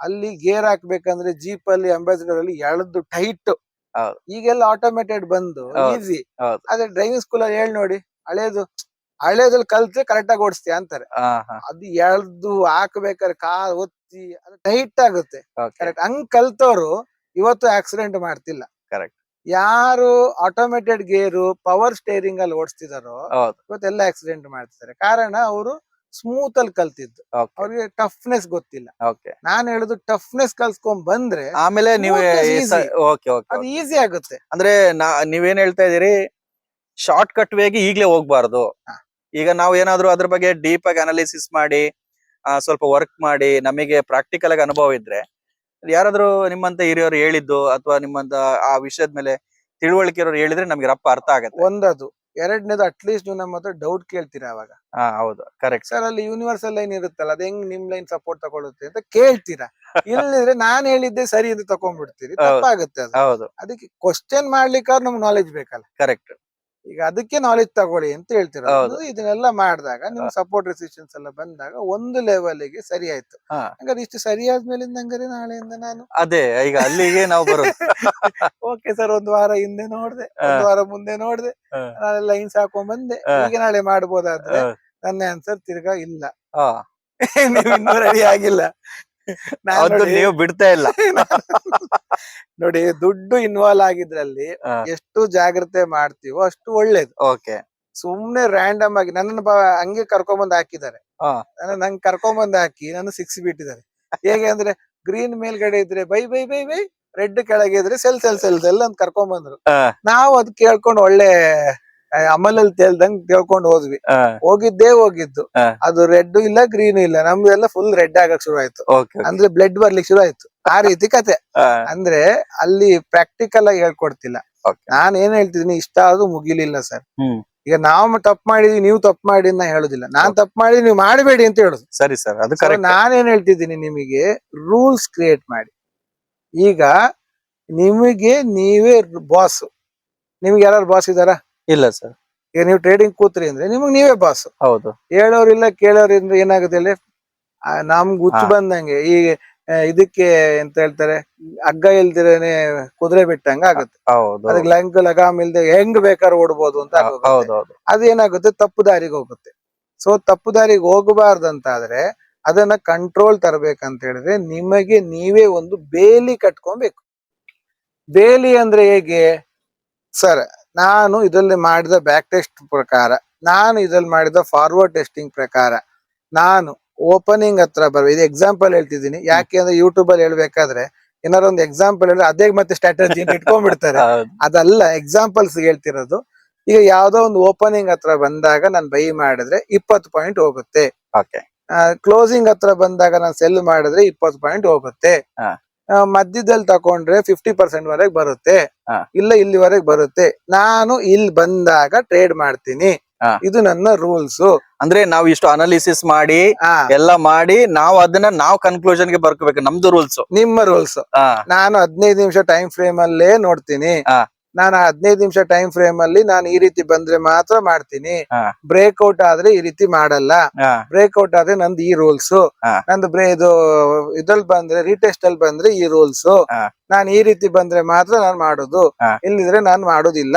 ಅಲ್ಲಿ ಗೇರ್ ಹಾಕ್ಬೇಕಂದ್ರೆ ಜೀಪ್ ಅಲ್ಲಿ ಅಂಬಾಸಿಡರ್ ಅಲ್ಲಿ ಎಳ್ದು ಟೈಟ್. ಈಗೆಲ್ಲ ಆಟೋಮೇಟೆಡ್ ಬಂದು ಈಸಿ. ಅದೇ ಡ್ರೈವಿಂಗ್ ಸ್ಕೂಲ್ ಅಲ್ಲಿ ಹೇಳಿ ನೋಡಿ, ಹಳೇದ್ರಲ್ಲಿ ಕಲ್ತ್ರೆ ಕರೆಕ್ಟ್ ಆಗಿ ಓಡಿಸ್ತೀಯ ಅಂತಾರೆ. ಅದು ಎಳ್ದು ಹಾಕ್ಬೇಕಾದ್ರೆ ಕಾರ್ ಒತ್ತಿ ಅದು ಟೈಟ್ ಆಗುತ್ತೆ. ಕರೆಕ್ಟ್. ಹಂಗ್ ಕಲ್ತವ್ರು ಇವತ್ತು ಆಕ್ಸಿಡೆಂಟ್ ಮಾಡ್ತಿಲ್ಲ. ಕರೆಕ್ಟ್. ಯಾರು ಆಟೋಮೇಟೆಡ್ ಗೇರು ಪವರ್ ಸ್ಟೇರಿಂಗ್ ಅಲ್ಲಿ ಓಡಿಸ್ತಿದಾರೋ ಇವತ್ತೆಲ್ಲ ಆಕ್ಸಿಡೆಂಟ್ ಮಾಡ್ತಿದ್ದಾರೆ. ಕಾರಣ ಅವರು ಸ್ಮೂತ್ ಅಲ್ಲಿ ಕಲ್ತಿದ್ದು, ಓಕೆ ಅವ್ರಿಗೆ ಟಫ್ನೆಸ್ ಗೊತ್ತಿಲ್ಲ. ಓಕೆ ನಾನು ಹೇಳುದು ಟಫ್ನೆಸ್ ಕಲ್ಸ್ಕೊಂಡ್ ಬಂದ್ರೆ ಆಮೇಲೆ ನೀವು Smoothness easy. ಓಕೆ ಓಕೆ ಅದು ಈಸಿ ಆಗುತ್ತೆ. ಅಂದ್ರೆ ನೀವೇನ್ ಹೇಳ್ತಾ ಇದೀರಿ, ಶಾರ್ಟ್ ಕಟ್ ವೇಗೆ ಈಗ್ಲೇ ಹೋಗ್ಬಾರ್ದು. ಹಾ. ಈಗ ನಾವು ಏನಾದ್ರು ಅದ್ರ ಬಗ್ಗೆ ಡೀಪ್ ಆಗಿ ಅನಾಲಿಸಿಸ್ ಮಾಡಿ ಸ್ವಲ್ಪ ವರ್ಕ್ ಮಾಡಿ ನಮಗೆ ಪ್ರಾಕ್ಟಿಕಲ್ ಆಗಿ ಅನುಭವ ಇದ್ರೆ, ಯಾರಾದ್ರೂ ನಿಮ್ಮಂತ ಹಿರಿಯವರು ಹೇಳಿದ್ದು ಅಥವಾ ನಿಮ್ಮಂತ ಆ ವಿಷಯದ ಮೇಲೆ ತಿಳುವಳಿಕೆ ಇರೋರು ಹೇಳಿದ್ರೆ ನಮ್ಗೆ ರಪ್ಪ ಅರ್ಥ ಆಗತ್ತೆ. ಒಂದದು. ಎರಡನೇದು ಅಟ್ಲೀಸ್ಟ್ ನೀವು ನಮ್ಮ ಹತ್ರ ಡೌಟ್ ಕೇಳ್ತೀರಾ ಅವಾಗ. ಹೌದು ಕರೆಕ್ಟ್. ಸರ್ ಅಲ್ಲಿ ಯೂನಿವರ್ಸಲ್ ಲೈನ್ ಇರುತ್ತಲ್ಲ, ಅದ್ ಹೆಂಗ್ ನಿಮ್ ಲೈನ್ ಸಪೋರ್ಟ್ ತಗೊಳುತ್ತೆ ಅಂತ ಕೇಳ್ತೀರಾ. ಇಲ್ಲದ್ರೆ ನಾನ್ ಹೇಳಿದ್ದೆ ಸರಿ ಅಂತ ತಕೊಂಡ್ಬಿಡ್ತೀರಿ, ತಪ್ಪಾಗುತ್ತೆ ಅದು. ಹೌದು ಅದಕ್ಕೆ ಕ್ವಶನ್ ಮಾಡ್ಲಿಕ್ಕಾದ್ರೆ ನಮ್ಗೆ ನಾಲೆಜ್ ಬೇಕಲ್ಲ. ಕರೆಕ್ಟ್. ಈಗ ಅದಕ್ಕೆ ನಾಲೆಜ್ ತಗೊಳ್ಳಿ ಅಂತ ಹೇಳ್ತಿರೋದು. ಹೌದು. ಇದನ್ನೆಲ್ಲ ಮಾಡಿದಾಗ ನಿಮ್ ಸಪೋರ್ಟ್ ರೆಸಿಸ್ಟೆನ್ಸ್ ಎಲ್ಲ ಬಂದಾಗ ಒಂದು ಲೆವೆಲ್ಗೆ ಸರಿ ಆಯ್ತು. ಹಾ. ಹಂಗಾರೆ ಇಷ್ಟು ಸರಿ ಆದ್ಮೇಲಿಂದ ಹಂಗಾರೆ ನಾಳೆಯಿಂದ ನಾನು ಅದೇ ಈಗ ಅಲ್ಲಿಗೆ ನಾವು ಬರೋದು. ಓಕೆ ಸರ್, ಒಂದು ವಾರ ಹಿಂದೆ ನೋಡ್ದೆ, ಒಂದು ವಾರ ಮುಂದೆ ನೋಡ್ದೆ, ನಾಳೆ ಲೈನ್ಸ್ ಹಾಕೊಂಡ್ ಬಂದೆ, ಈಗ ನಾಳೆ ಮಾಡ್ಬೋದಾದ್ರೆ ನನ್ನ ಆನ್ಸರ್ ತಿರ್ಗಾ ಇಲ್ಲ. ನೀವು ಇನ್ನೂ ರೆಡಿ ಆಗಿಲ್ಲ. ಅದು ನೀವು ಬಿಡ್ತಾ ಇಲ್ಲ. ನೋಡಿ, ದುಡ್ಡು ಇನ್ವಾಲ್ವ್ ಆಗಿದ್ರಲ್ಲಿ ಎಷ್ಟು ಜಾಗ್ರತೆ ಮಾಡ್ತೀವೋ ಅಷ್ಟು ಒಳ್ಳೇದು. ಓಕೆ. ಸುಮ್ನೆ ರ್ಯಾಂಡಮ್ ಆಗಿ ನನ್ನನ್ನು ಹಂಗೆ ಕರ್ಕೊಂಬಂದ್ ಹಾಕಿದ್ದಾರೆ. ನಂಗೆ ಕರ್ಕೊಂಬಂದ್ ಹಾಕಿ ನನ್ನ 6 ಬಿಟ್ಟಿದ್ದಾರೆ. ಹೇಗೆ ಅಂದ್ರೆ ಗ್ರೀನ್ ಮೇಲ್ಗಡೆ ಇದ್ರೆ bye bye bye bye, red ಕೆಳಗೆ ಇದ್ರೆ ಸೆಲ್ ಸೆಲ್ ಸೆಲ್ ಸೆಲ್ ಅಂತ ಕರ್ಕೊಂಬಂದ್ರು. ನಾವು ಅದ್ ಕೇಳ್ಕೊಂಡು ಒಳ್ಳೆ ಅಮಲಲ್ಲಿ ತೇಲ್ದಂಗ್ ಕೇಳ್ಕೊಂಡು ಹೋದ್ವಿ. ಹೋಗಿದ್ದು ಅದು ರೆಡ್ ಇಲ್ಲ ಗ್ರೀನ್ ಇಲ್ಲ, ನಮ್ದೆಲ್ಲ ಫುಲ್ ರೆಡ್ ಆಗಕ್ ಶುರು ಆಯ್ತು. ಅಂದ್ರೆ ಬ್ಲಡ್ ಬರ್ಲಿಕ್ಕೆ ಶುರು ಆಯ್ತು. ಆ ರೀತಿ ಕತೆ. ಅಂದ್ರೆ ಅಲ್ಲಿ ಪ್ರಾಕ್ಟಿಕಲ್ ಆಗಿ ಹೇಳ್ಕೊಡ್ತಿಲ್ಲ. ನಾನ್ ಏನ್ ಹೇಳ್ತಿದೀನಿ, ಇಷ್ಟ ಆದ್ರೂ ಮುಗಿಲಿಲ್ಲ ಸರ್. ಈಗ ನಾವು ತಪ್ಪು ಮಾಡಿದ್ವಿ, ನೀವು ತಪ್ಪು ಮಾಡಿ ನಾ ಹೇಳುದಿಲ್ಲ. ನಾನ್ ತಪ್ಪು ಮಾಡಿ ನೀವು ಮಾಡಬೇಡಿ ಅಂತ ಹೇಳುದು. ಸರಿ ಸರ್, ಅದು ನಾನೇನ್ ಹೇಳ್ತಿದ್ದೀನಿ, ನಿಮಗೆ ರೂಲ್ಸ್ ಕ್ರಿಯೇಟ್ ಮಾಡಿ. ಈಗ ನಿಮಗೆ ನೀವೇ ಬಾಸ್. ನಿಮ್ಗೆ ಯಾರು ಬಾಸ್ ಇದಾರ? ಇಲ್ಲ ಸರ್. ಈಗ ನೀವು ಟ್ರೇಡಿಂಗ್ ಕೂತ್ರಿ ಅಂದ್ರೆ ನಿಮಗ್ ನೀವೇ ಬಾಸ್. ಹೌದು. ಹೇಳೋರಿಲ್ಲ ಕೇಳೋರಿಂದ ಏನಾಗುತ್ತೆ ಹೇಳಿ, ನಮ್ಗೆ ಹುಚ್ಚು ಬಂದಂಗೆ ಈ ಇದಕ್ಕೆ ಎಂತ ಹೇಳ್ತಾರೆ, ಹಗ್ಗ ಇಲ್ದಿರೇನೆ ಕುದುರೆ ಬಿಟ್ಟಂಗ ಆಗುತ್ತೆ. ಅದಕ್ಕೆ ಲಂಗ್ ಲಗಾಮ್ ಇಲ್ದೆ ಹೆಂಗ್ ಬೇಕಾದ್ರೆ ಓಡ್ಬೋದು ಅಂತ ಆಗುತ್ತೆ. ಅದೇನಾಗುತ್ತೆ, ತಪ್ಪು ದಾರಿಗೆ ಹೋಗುತ್ತೆ. ಸೊ ತಪ್ಪು ದಾರಿಗೆ ಹೋಗಬಾರ್ದಂತಾದ್ರೆ ಅದನ್ನ ಕಂಟ್ರೋಲ್ ತರಬೇಕಂತ ಹೇಳಿದ್ರೆ ನಿಮಗೆ ನೀವೇ ಒಂದು ಬೇಲಿ ಕಟ್ಕೊಬೇಕು. ಬೇಲಿ ಅಂದ್ರೆ ಹೇಗೆ ಸರ್, ನಾನು ಇದರಲ್ಲಿ ಮಾಡಿದ ಬ್ಯಾಕ್ ಟೆಸ್ಟ್ ಪ್ರಕಾರ, ನಾನು ಇದ್ರಲ್ಲಿ ಮಾಡಿದ ಫಾರ್ವರ್ಡ್ ಟೆಸ್ಟಿಂಗ್ ಪ್ರಕಾರ, ನಾನು ಓಪನಿಂಗ್ ಹತ್ರ ಇದು ಎಕ್ಸಾಂಪಲ್ ಹೇಳ್ತಿದ್ದೀನಿ. ಯಾಕೆ ಅಂದ್ರೆ ಯೂಟ್ಯೂಬ್ ಅಲ್ಲಿ ಹೇಳ್ಬೇಕಾದ್ರೆ ಏನಾರ ಒಂದು ಎಕ್ಸಾಂಪಲ್ ಹೇಳಿದ್ರೆ ಅದೇ ಮತ್ತೆ ಸ್ಟ್ರಾಟಜಿ ಅಂತ ಇಟ್ಕೊಂಡ್ಬಿಡ್ತಾರೆ. ಅದಲ್ಲ, ಎಕ್ಸಾಂಪಲ್ಸ್ ಹೇಳ್ತಿರೋದು. ಈಗ ಯಾವ್ದೋ ಒಂದು ಓಪನಿಂಗ್ ಹತ್ರ ಬಂದಾಗ ನಾನು ಬೈ ಮಾಡಿದ್ರೆ 20 ಪಾಯಿಂಟ್ ಹೋಗುತ್ತೆ. ಕ್ಲೋಸಿಂಗ್ ಹತ್ರ ಬಂದಾಗ ನಾನು ಸೆಲ್ ಮಾಡಿದ್ರೆ 20 ಪಾಯಿಂಟ್ ಹೋಗುತ್ತೆ. ಮಧ್ಯದಲ್ಲಿ ತಕೊಂಡ್ರೆ 50% ವರೆಗೆ ಬರುತ್ತೆ, ಇಲ್ಲ ಇಲ್ಲಿವರೆಗೆ ಬರುತ್ತೆ. ನಾನು ಇಲ್ಲಿ ಬಂದಾಗ ಟ್ರೇಡ್ ಮಾಡ್ತೀನಿ. ಇದು ನನ್ನ ರೂಲ್ಸ್. ಅಂದ್ರೆ ನಾವು ಇಷ್ಟು ಅನಾಲಿಸಿಸ್ ಮಾಡಿ ಎಲ್ಲ ಮಾಡಿ ನಾವು ಅದನ್ನ ನಾವು ಕನ್ಕ್ಲೂಷನ್ ಗೆ ಬರ್ಕೋಬೇಕು. ನಮ್ದು ರೂಲ್ಸ್, ನಿಮ್ಮ ರೂಲ್ಸ್. ನಾನು 15 ನಿಮಿಷ ಟೈಮ್ ಫ್ರೇಮ್ ಅಲ್ಲೇ ನೋಡ್ತೀನಿ. ನಾನು 15 ನಿಮಿಷ ಟೈಮ್ ಫ್ರೇಮ್ ಅಲ್ಲಿ ನಾನು ಈ ರೀತಿ ಬಂದ್ರೆ ಮಾತ್ರ ಮಾಡ್ತೀನಿ. ಬ್ರೇಕ್ಔಟ್ ಆದ್ರೆ ಈ ರೀತಿ ಮಾಡಲ್ಲ. ಬ್ರೇಕ್ಔಟ್ ಆದ್ರೆ ನಂದು ಈ ರೂಲ್ಸ್. ನಂದು ಇದ್ರಲ್ಲಿ ಬಂದ್ರೆ ರೀಟೆಸ್ಟ್ ಅಲ್ಲಿ ಬಂದ್ರೆ ಈ ರೂಲ್ಸ್. ನಾನು ಈ ರೀತಿ ಬಂದ್ರೆ ಮಾತ್ರ ನಾನು ಮಾಡೋದು, ಇಲ್ಲಿದ್ರೆ ನಾನು ಮಾಡೋದಿಲ್ಲ.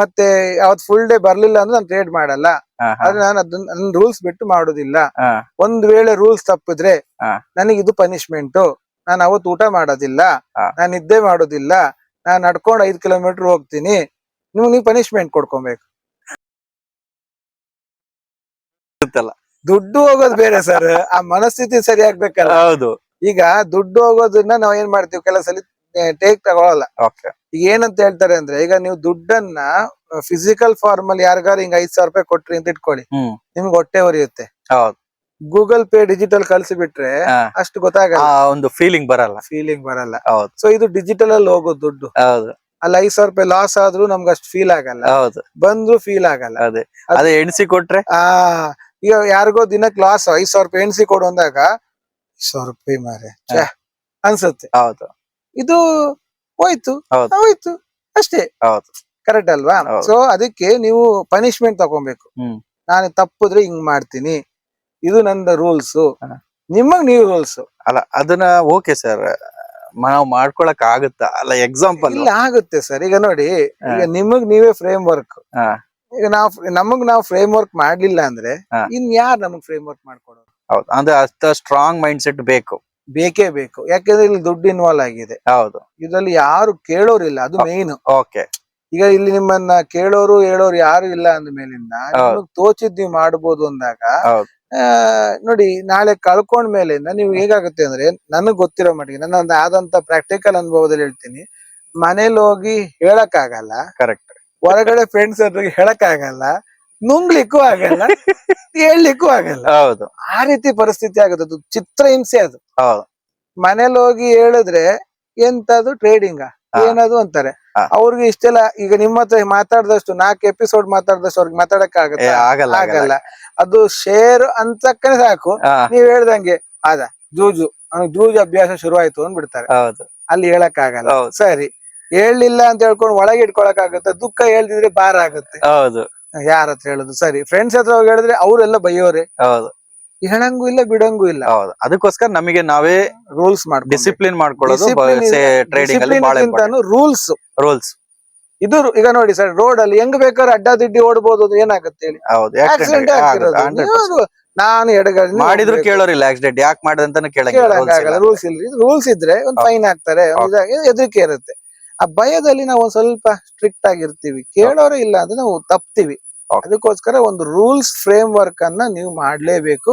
ಮತ್ತೆ ಅವತ್ ಫುಲ್ ಡೇ ಬರ್ಲಿಲ್ಲ ಅಂದ್ರೆ ನಾನು ಟ್ರೇಡ್ ಮಾಡಲ್ಲ. ಆದ್ರೆ ನಾನು ಅದನ್ನ ರೂಲ್ಸ್ ಬಿಟ್ಟು ಮಾಡೋದಿಲ್ಲ. ಒಂದ್ ವೇಳೆ ರೂಲ್ಸ್ ತಪ್ಪಿದ್ರೆ ನನಗೆ ಇದು ಪನಿಷ್ಮೆಂಟ್. ನಾನು ಅವತ್ತು ಊಟ ಮಾಡೋದಿಲ್ಲ, ನಾನು ನಿದ್ದೆ ಮಾಡೋದಿಲ್ಲ, ನಾನ್ ನಡ್ಕೊಂಡು 5 ಕಿಲೋಮೀಟರ್ ಹೋಗ್ತೀನಿ. ನೀವು ಪನಿಷ್ಮೆಂಟ್ ಕೊಡ್ಕೊಬೇಕು. ದುಡ್ಡು ಹೋಗೋದು ಬೇರೆ ಸರ್, ಆ ಮನಸ್ಥಿತಿ ಸರಿ ಆಗ್ಬೇಕಲ್ಲ. ಹೌದು. ಈಗ ದುಡ್ಡು ಹೋಗೋದನ್ನ ನಾವ್ ಏನ್ ಮಾಡ್ತೀವಿ, ಕೆಲವು ಸಲ ಟೇಕ್ ತಗೊಳಲ್ಲ. ಈಗ ಏನಂತ ಹೇಳ್ತಾರೆ ಅಂದ್ರೆ, ಈಗ ನೀವು ದುಡ್ಡನ್ನ ಫಿಸಿಕಲ್ ಫಾರ್ಮ್ ಅಲ್ಲಿ ಯಾರಿಗಾರು ಹಿಂಗ 5,000 ರೂಪಾಯಿ ಕೊಟ್ರಿ ಅಂತ ಇಟ್ಕೊಳ್ಳಿ, ನಿಮ್ಗೆ ಹೊಟ್ಟೆ ಉರಿಯುತ್ತೆ. ಗೂಗಲ್ ಪೇ ಡಿಜಿಟಲ್ ಕಳ್ಸಿಬಿಟ್ರೆ ಅಷ್ಟು ಗೊತ್ತಾಗಲ್ಲ, ಒಂದು ಫೀಲಿಂಗ್ ಬರಲ್ಲ. ಸೊ ಇದು ಡಿಜಿಟಲ್ ಅಲ್ಲಿ ಹೋಗೋದು ದುಡ್ಡು. ಅಲ್ಲಿ 5,000 ರೂಪಾಯಿ ಲಾಸ್ ಆದ್ರೂ ನಮ್ಗೆ ಅಷ್ಟು ಫೀಲ್ ಆಗಲ್ಲ, ಬಂದ್ರು ಫೀಲ್ ಆಗಲ್ಲ. ಅದೇ ಎಣ್ಸಿ ಕೊಟ್ರೆ ಈಗ ಯಾರಿಗೋ ದಿನಕ್ಕೆ ಲಾಸ್ 5,000 ರೂಪಾಯಿ ಎಣ್ಸಿ ಕೊಡು ಅಂದಾಗ 1,000 ರೂಪಾಯಿ ಮಾರೆ ಅನ್ಸುತ್ತೆ. ಇದು ಹೋಯ್ತು ಅಷ್ಟೇ. ಕರೆಕ್ಟ್ ಅಲ್ವಾ? ಸೊ ಅದಕ್ಕೆ ನೀವು ಪನಿಷ್ಮೆಂಟ್ ತಗೊಬೇಕು. ನಾನು ತಪ್ಪಿದ್ರೆ ಹಿಂಗ್ ಮಾಡ್ತೀನಿ, ಇದು ನನ್ನ ರೂಲ್ಸ್. ನಿಮಗ್ ನೀವು ರೂಲ್ಸ್ ಅಲ್ಲ, ಅದನ್ನ ಓಕೆ ಸರ್ ನಾವು ಮಾಡ್ಕೊಳಕ್ ಆಗುತ್ತಾ? ಅಲ್ಲ ಎಕ್ಸಾಂಪಲ್ ಇಲ್ಲ, ಆಗುತ್ತೆ ಸರ್. ಈಗ ನೋಡಿ, ಈಗ ನಿಮಗ್ ನೀವೇ ಫ್ರೇಮ್ ವರ್ಕ್. ಈಗ ನಾವು ಫ್ರೇಮ್ ವರ್ಕ್ ಮಾಡ್ಲಿಲ್ಲ ಅಂದ್ರೆ ಇನ್ ಯಾರು ನಮಗ್ ಫ್ರೇಮ್ ವರ್ಕ್ ಮಾಡ್ಕೊಡೋರು? ಹೌದು, ಅಂದ್ರೆ ಅಷ್ಟ ಸ್ಟ್ರಾಂಗ್ ಮೈಂಡ್ ಸೆಟ್ ಬೇಕೇ ಬೇಕು. ಯಾಕೆಂದ್ರೆ ಇಲ್ಲಿ ದುಡ್ಡು ಇನ್ವಾಲ್ವ್ ಆಗಿದೆ. ಹೌದು, ಇದ್ರಲ್ಲಿ ಯಾರು ಕೇಳೋರಿಲ್ಲ, ಅದು ಮೇನ್. ಈಗ ಇಲ್ಲಿ ನಿಮ್ಮನ್ನ ಕೇಳೋರು ಹೇಳೋರು ಯಾರು ಇಲ್ಲ ಅಂದ ಮೇಲಿಂದ ನಿಮಗ್ ತೋಚಿದ್ ನೀವು ಮಾಡ್ಬೋದು ಅಂದಾಗ ಹೌದು ನೋಡಿ ನಾಳೆ ಕಳ್ಕೊಂಡ್ ಮೇಲಿಂದ ನೀವು ಹೇಗಾಗುತ್ತೆ ಅಂದ್ರೆ ನನಗ್ ಗೊತ್ತಿರೋ ಮಟ್ಟಿಗೆ ನನ್ನ ಒಂದು ಆದಂತ ಪ್ರಾಕ್ಟಿಕಲ್ ಅನುಭವದಲ್ಲಿ ಹೇಳ್ತೀನಿ. ಮನೇಲಿ ಹೋಗಿ ಹೇಳಕ್ ಆಗಲ್ಲ, ಕರೆಕ್ಟ್. ಹೊರಗಡೆ ಫ್ರೆಂಡ್ಸ್ ಅವ್ರಿಗೆ ಹೇಳಕ್ ಆಗಲ್ಲ, ನುಂಗ್ಲಿಕ್ಕೂ ಆಗಲ್ಲ, ಹೇಳ್ಲಿಕ್ಕೂ ಆಗಲ್ಲ. ಹೌದು ಆ ರೀತಿ ಪರಿಸ್ಥಿತಿ ಆಗುತ್ತೆ. ಅದು ಚಿತ್ರ ಹಿಂಸೆ ಅದು. ಹೌದು ಮನೇಲಿ ಹೋಗಿ ಹೇಳಿದ್ರೆ ಎಂತದು ಟ್ರೇಡಿಂಗ್ ಏನದು ಅಂತಾರೆ. ಅವ್ರಿಗೆ ಇಷ್ಟೆಲ್ಲ ಈಗ ನಿಮ್ಮ ಹತ್ರ ಮಾತಾಡ್ದಷ್ಟು 4 ಎಪಿಸೋಡ್ ಮಾತಾಡ್ದಷ್ಟು ಅವ್ರಿಗೆ ಮಾತಾಡಕ್ ಏ, ಆಗಲ್ಲ ಆಗಲ್ಲ. ಅದು ಶೇರ್ ಅಂತಕ್ಕನೆ ಸಾಕು. ನೀವ್ ಹೇಳ್ದಂಗೆ ಅದ ಜೂಜು ಜೂಜು ಅಭ್ಯಾಸ ಶುರು ಆಯ್ತು ಅಂದ್ಬಿಡ್ತಾರೆ. ಹೌದು ಅಲ್ಲಿ ಹೇಳಕ್ ಆಗಲ್ಲ. ಸರಿ ಹೇಳಿಲ್ಲ ಅಂತ ಹೇಳ್ಕೊಂಡು ಒಳಗೆ ಇಟ್ಕೊಳಕ್ ಆಗುತ್ತೆ. ದುಃಖ ಹೇಳ್ದಿದ್ರೆ ಭಾರ ಆಗುತ್ತೆ. ಹೌದು ಯಾರ ಹತ್ರ ಹೇಳುದು? ಸರಿ ಫ್ರೆಂಡ್ಸ್ ಹತ್ರ ಹೋಗಿ ಹೇಳಿದ್ರೆ ಅವರೆಲ್ಲ ಬೈಯೋರೆ. ಹೌದು ಹೇಳಂಗೂ ಇಲ್ಲ ಬಿಡಂಗೂ ಇಲ್ಲ. ಹೌದು ಅದಕ್ಕೋಸ್ಕರ ನಮಗೆ ನಾವೇ ರೂಲ್ಸ್ ಮಾಡ್ಕೊಂಡು ಡಿಸಿಪ್ಲಿನ್ ಮಾಡ್ಕೊಳ್ಳೋದು ಟ್ರೇಡಿಂಗ್ ಅಲ್ಲಿ ಬಹಳ ರೂಲ್ಸ್ ರೂಲ್ಸ್. ಇದು ಈಗ ನೋಡಿ ಸರ್, ರೋಡ್ ಅಲ್ಲಿ ಹೆಂಗ್ ಬೇಕಾದ್ರೆ ಅಡ್ಡಾದಿಡ್ಡಿ ಓಡ್ಬೋದು ಅಂದ್ರೆ ಏನಾಗುತ್ತೆ ಹೇಳಿ? ಹೌದು ಆಕ್ಸಿಡೆಂಟ್ ಆಗ್ತಿರೋದು. ನಾನು ಎಡಗಡೆ ಮಾಡಿದ್ರು ಕೇಳೋರಿಲ್ಲ, ಆಕ್ಸಿಡೆಂಟ್ ಯಾಕೆ ಮಾಡಿದಂತಾನು ಕೇಳಂಗಾಗಲ್ಲ. ರೂಲ್ಸ್ ಇಲ್ಲ. ರೂಲ್ಸ್ ಇದ್ರೆ ಒಂದ್ ಫೈನ್ ಹಾಕ್ತಾರೆ, ಹೆದರಿಕೆ ಇರುತ್ತೆ. ಆ ಭಯದಲ್ಲಿ ನಾವು ಒಂದ್ ಸ್ವಲ್ಪ ಸ್ಟ್ರಿಕ್ಟ್ ಆಗಿರ್ತೀವಿ. ಕೇಳೋರೇ ಇಲ್ಲ ಅಂದ್ರೆ ನಾವು ತಪ್ತೀವಿ. ಅದಕ್ಕೋಸ್ಕರ ಒಂದು ರೂಲ್ಸ್ ಫ್ರೇಮ್ ವರ್ಕ್ ಅನ್ನ ನೀವು ಮಾಡ್ಲೇಬೇಕು.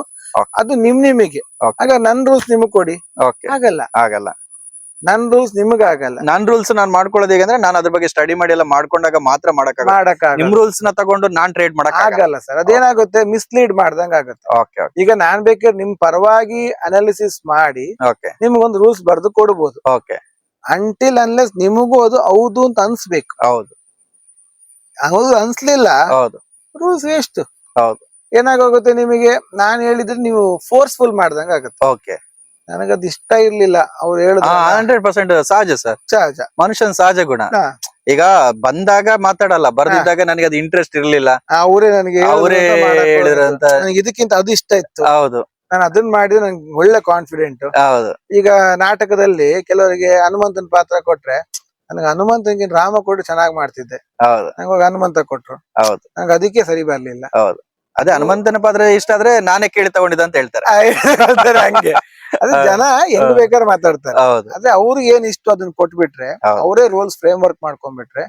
ಅದು ನಿಮಗೆ. ಆಗ ನನ್ ರೂಲ್ಸ್ ನಿಮಗ್ ಕೊಡಿ, ಆಗಲ್ಲ. ಆಗಲ್ಲ. ನನ್ ರೂಲ್ಸ್ ನಿಮಗಾಗಲ್ಲ. ನನ್ ರೂಲ್ಸ್ ನಾನ್ ಮಾಡ್ಕೊಳ್ಳೋದು ಹೇಗಂದ್ರೆ ನಾನು ಅದ್ರ ಬಗ್ಗೆ ಸ್ಟಡಿ ಮಾಡಿ ಎಲ್ಲ ಮಾಡ್ಕೊಂಡಾಗ ಮಾತ್ರ ಮಾಡಕ್ಕಾಗಲ್ಲ. ನಿಮ್ ರೂಲ್ಸ್ ನ ತಗೊಂಡು ನಾನ್ ಟ್ರೇಡ್ ಮಾಡಕ್ ಆಗಲ್ಲ ಸರ್. ಅದೇನಾಗುತ್ತೆ, ಮಿಸ್ಲೀಡ್ ಮಾಡ್ದಂಗ ಆಗುತ್ತೆ. ಈಗ ನಾನ್ ಬೇಕಾದ್ರೆ ನಿಮ್ ಪರವಾಗಿ ಅನಾಲಿಸಿಸ್ ಮಾಡಿ ನಿಮ್ಗೊಂದು ರೂಲ್ಸ್ ಬರ್ದು ಕೊಡ್ಬೋದು. ಅಂಟಿಲ್ ಅನ್ಲೆಸ್ ನಿಮಗೂ ಅದು ಹೌದು ಅಂತ ಅನ್ಸ್ಬೇಕು. ಹೌದು ಹೌದು ಅನ್ಸ್ಲಿಲ್ಲ, ರೂಲ್ಸ್ ವೇಸ್ಟ್. ಏನಾಗೋಗುತ್ತೆ ನಿಮಗೆ, ನಾನ್ ಹೇಳಿದ್ರೆ ನೀವು ಫೋರ್ಸ್ಫುಲ್ ಮಾಡ್ದಂಗ ಆಗುತ್ತೆ. ನನಗದು ಇಷ್ಟ ಇರ್ಲಿಲ್ಲ ಅವ್ರು ಹೇಳುದು. 100% ಸಹಜ ಸರ್, ಸಹಜ, ಮನುಷ್ಯನ್ ಸಹಜ ಗುಣ. ಈಗ ಬಂದಾಗ ಮಾತಾಡಲ್ಲ, ಬರ್ದಿದ್ದಾಗ ನನಗೆ ಅದು ಇಂಟ್ರೆಸ್ಟ್ ಇರ್ಲಿಲ್ಲ, ಅವರೇ ನನಗೆ ಹೇಳಿದ್ರಂತ ನನಗೆ ಇದಕ್ಕಿಂತ ಅದು ಇಷ್ಟ ಇತ್ತು. ಹೌದು ನಾನು ಅದನ್ನ ಮಾಡಿದ್ರೆ ನಂಗೆ ಒಳ್ಳೆ ಕಾನ್ಫಿಡೆಂಟ್. ಹೌದು ಈಗ ನಾಟಕದಲ್ಲಿ ಕೆಲವರಿಗೆ ಹನುಮಂತನ ಪಾತ್ರ ಕೊಟ್ರೆ ನನಗೆ ಹನುಮಂತನ್ಗಿಂತ ರಾಮ ಕೊಟ್ಟು ಚೆನ್ನಾಗಿ ಮಾಡ್ತಿದ್ದೆ. ಹೌದು ನಂಗೆ ಹನುಮಂತ ಕೊಟ್ರು. ಹೌದು ನಂಗೆ ಅದಕ್ಕೆ ಸರಿ ಬರ್ಲಿಲ್ಲ. ಹೌದು ಅದೇ ಹನುಮಂತನ ಪಾತ್ರ ಇಷ್ಟ ಆದ್ರೆ ನಾನೇ ಕೇಳಿ ತಗೊಂಡಿದ್ದ ಅಂತ ಹೇಳ್ತಾರೆ. ಹಂಗೆ ಅದೇ ಜನ ಹೆಂಗ್ ಬೇಕಾದ್ರೆ ಮಾತಾಡ್ತಾರೆ. ಆದ್ರೆ ಅವ್ರಿಗೆ ಏನ್ ಇಷ್ಟ ಅದನ್ನ ಕೊಟ್ಬಿಟ್ರೆ, ಅವರೇ ರೂಲ್ಸ್ ಫ್ರೇಮ್ ವರ್ಕ್ ಮಾಡ್ಕೊಂಡ್ಬಿಟ್ರೆ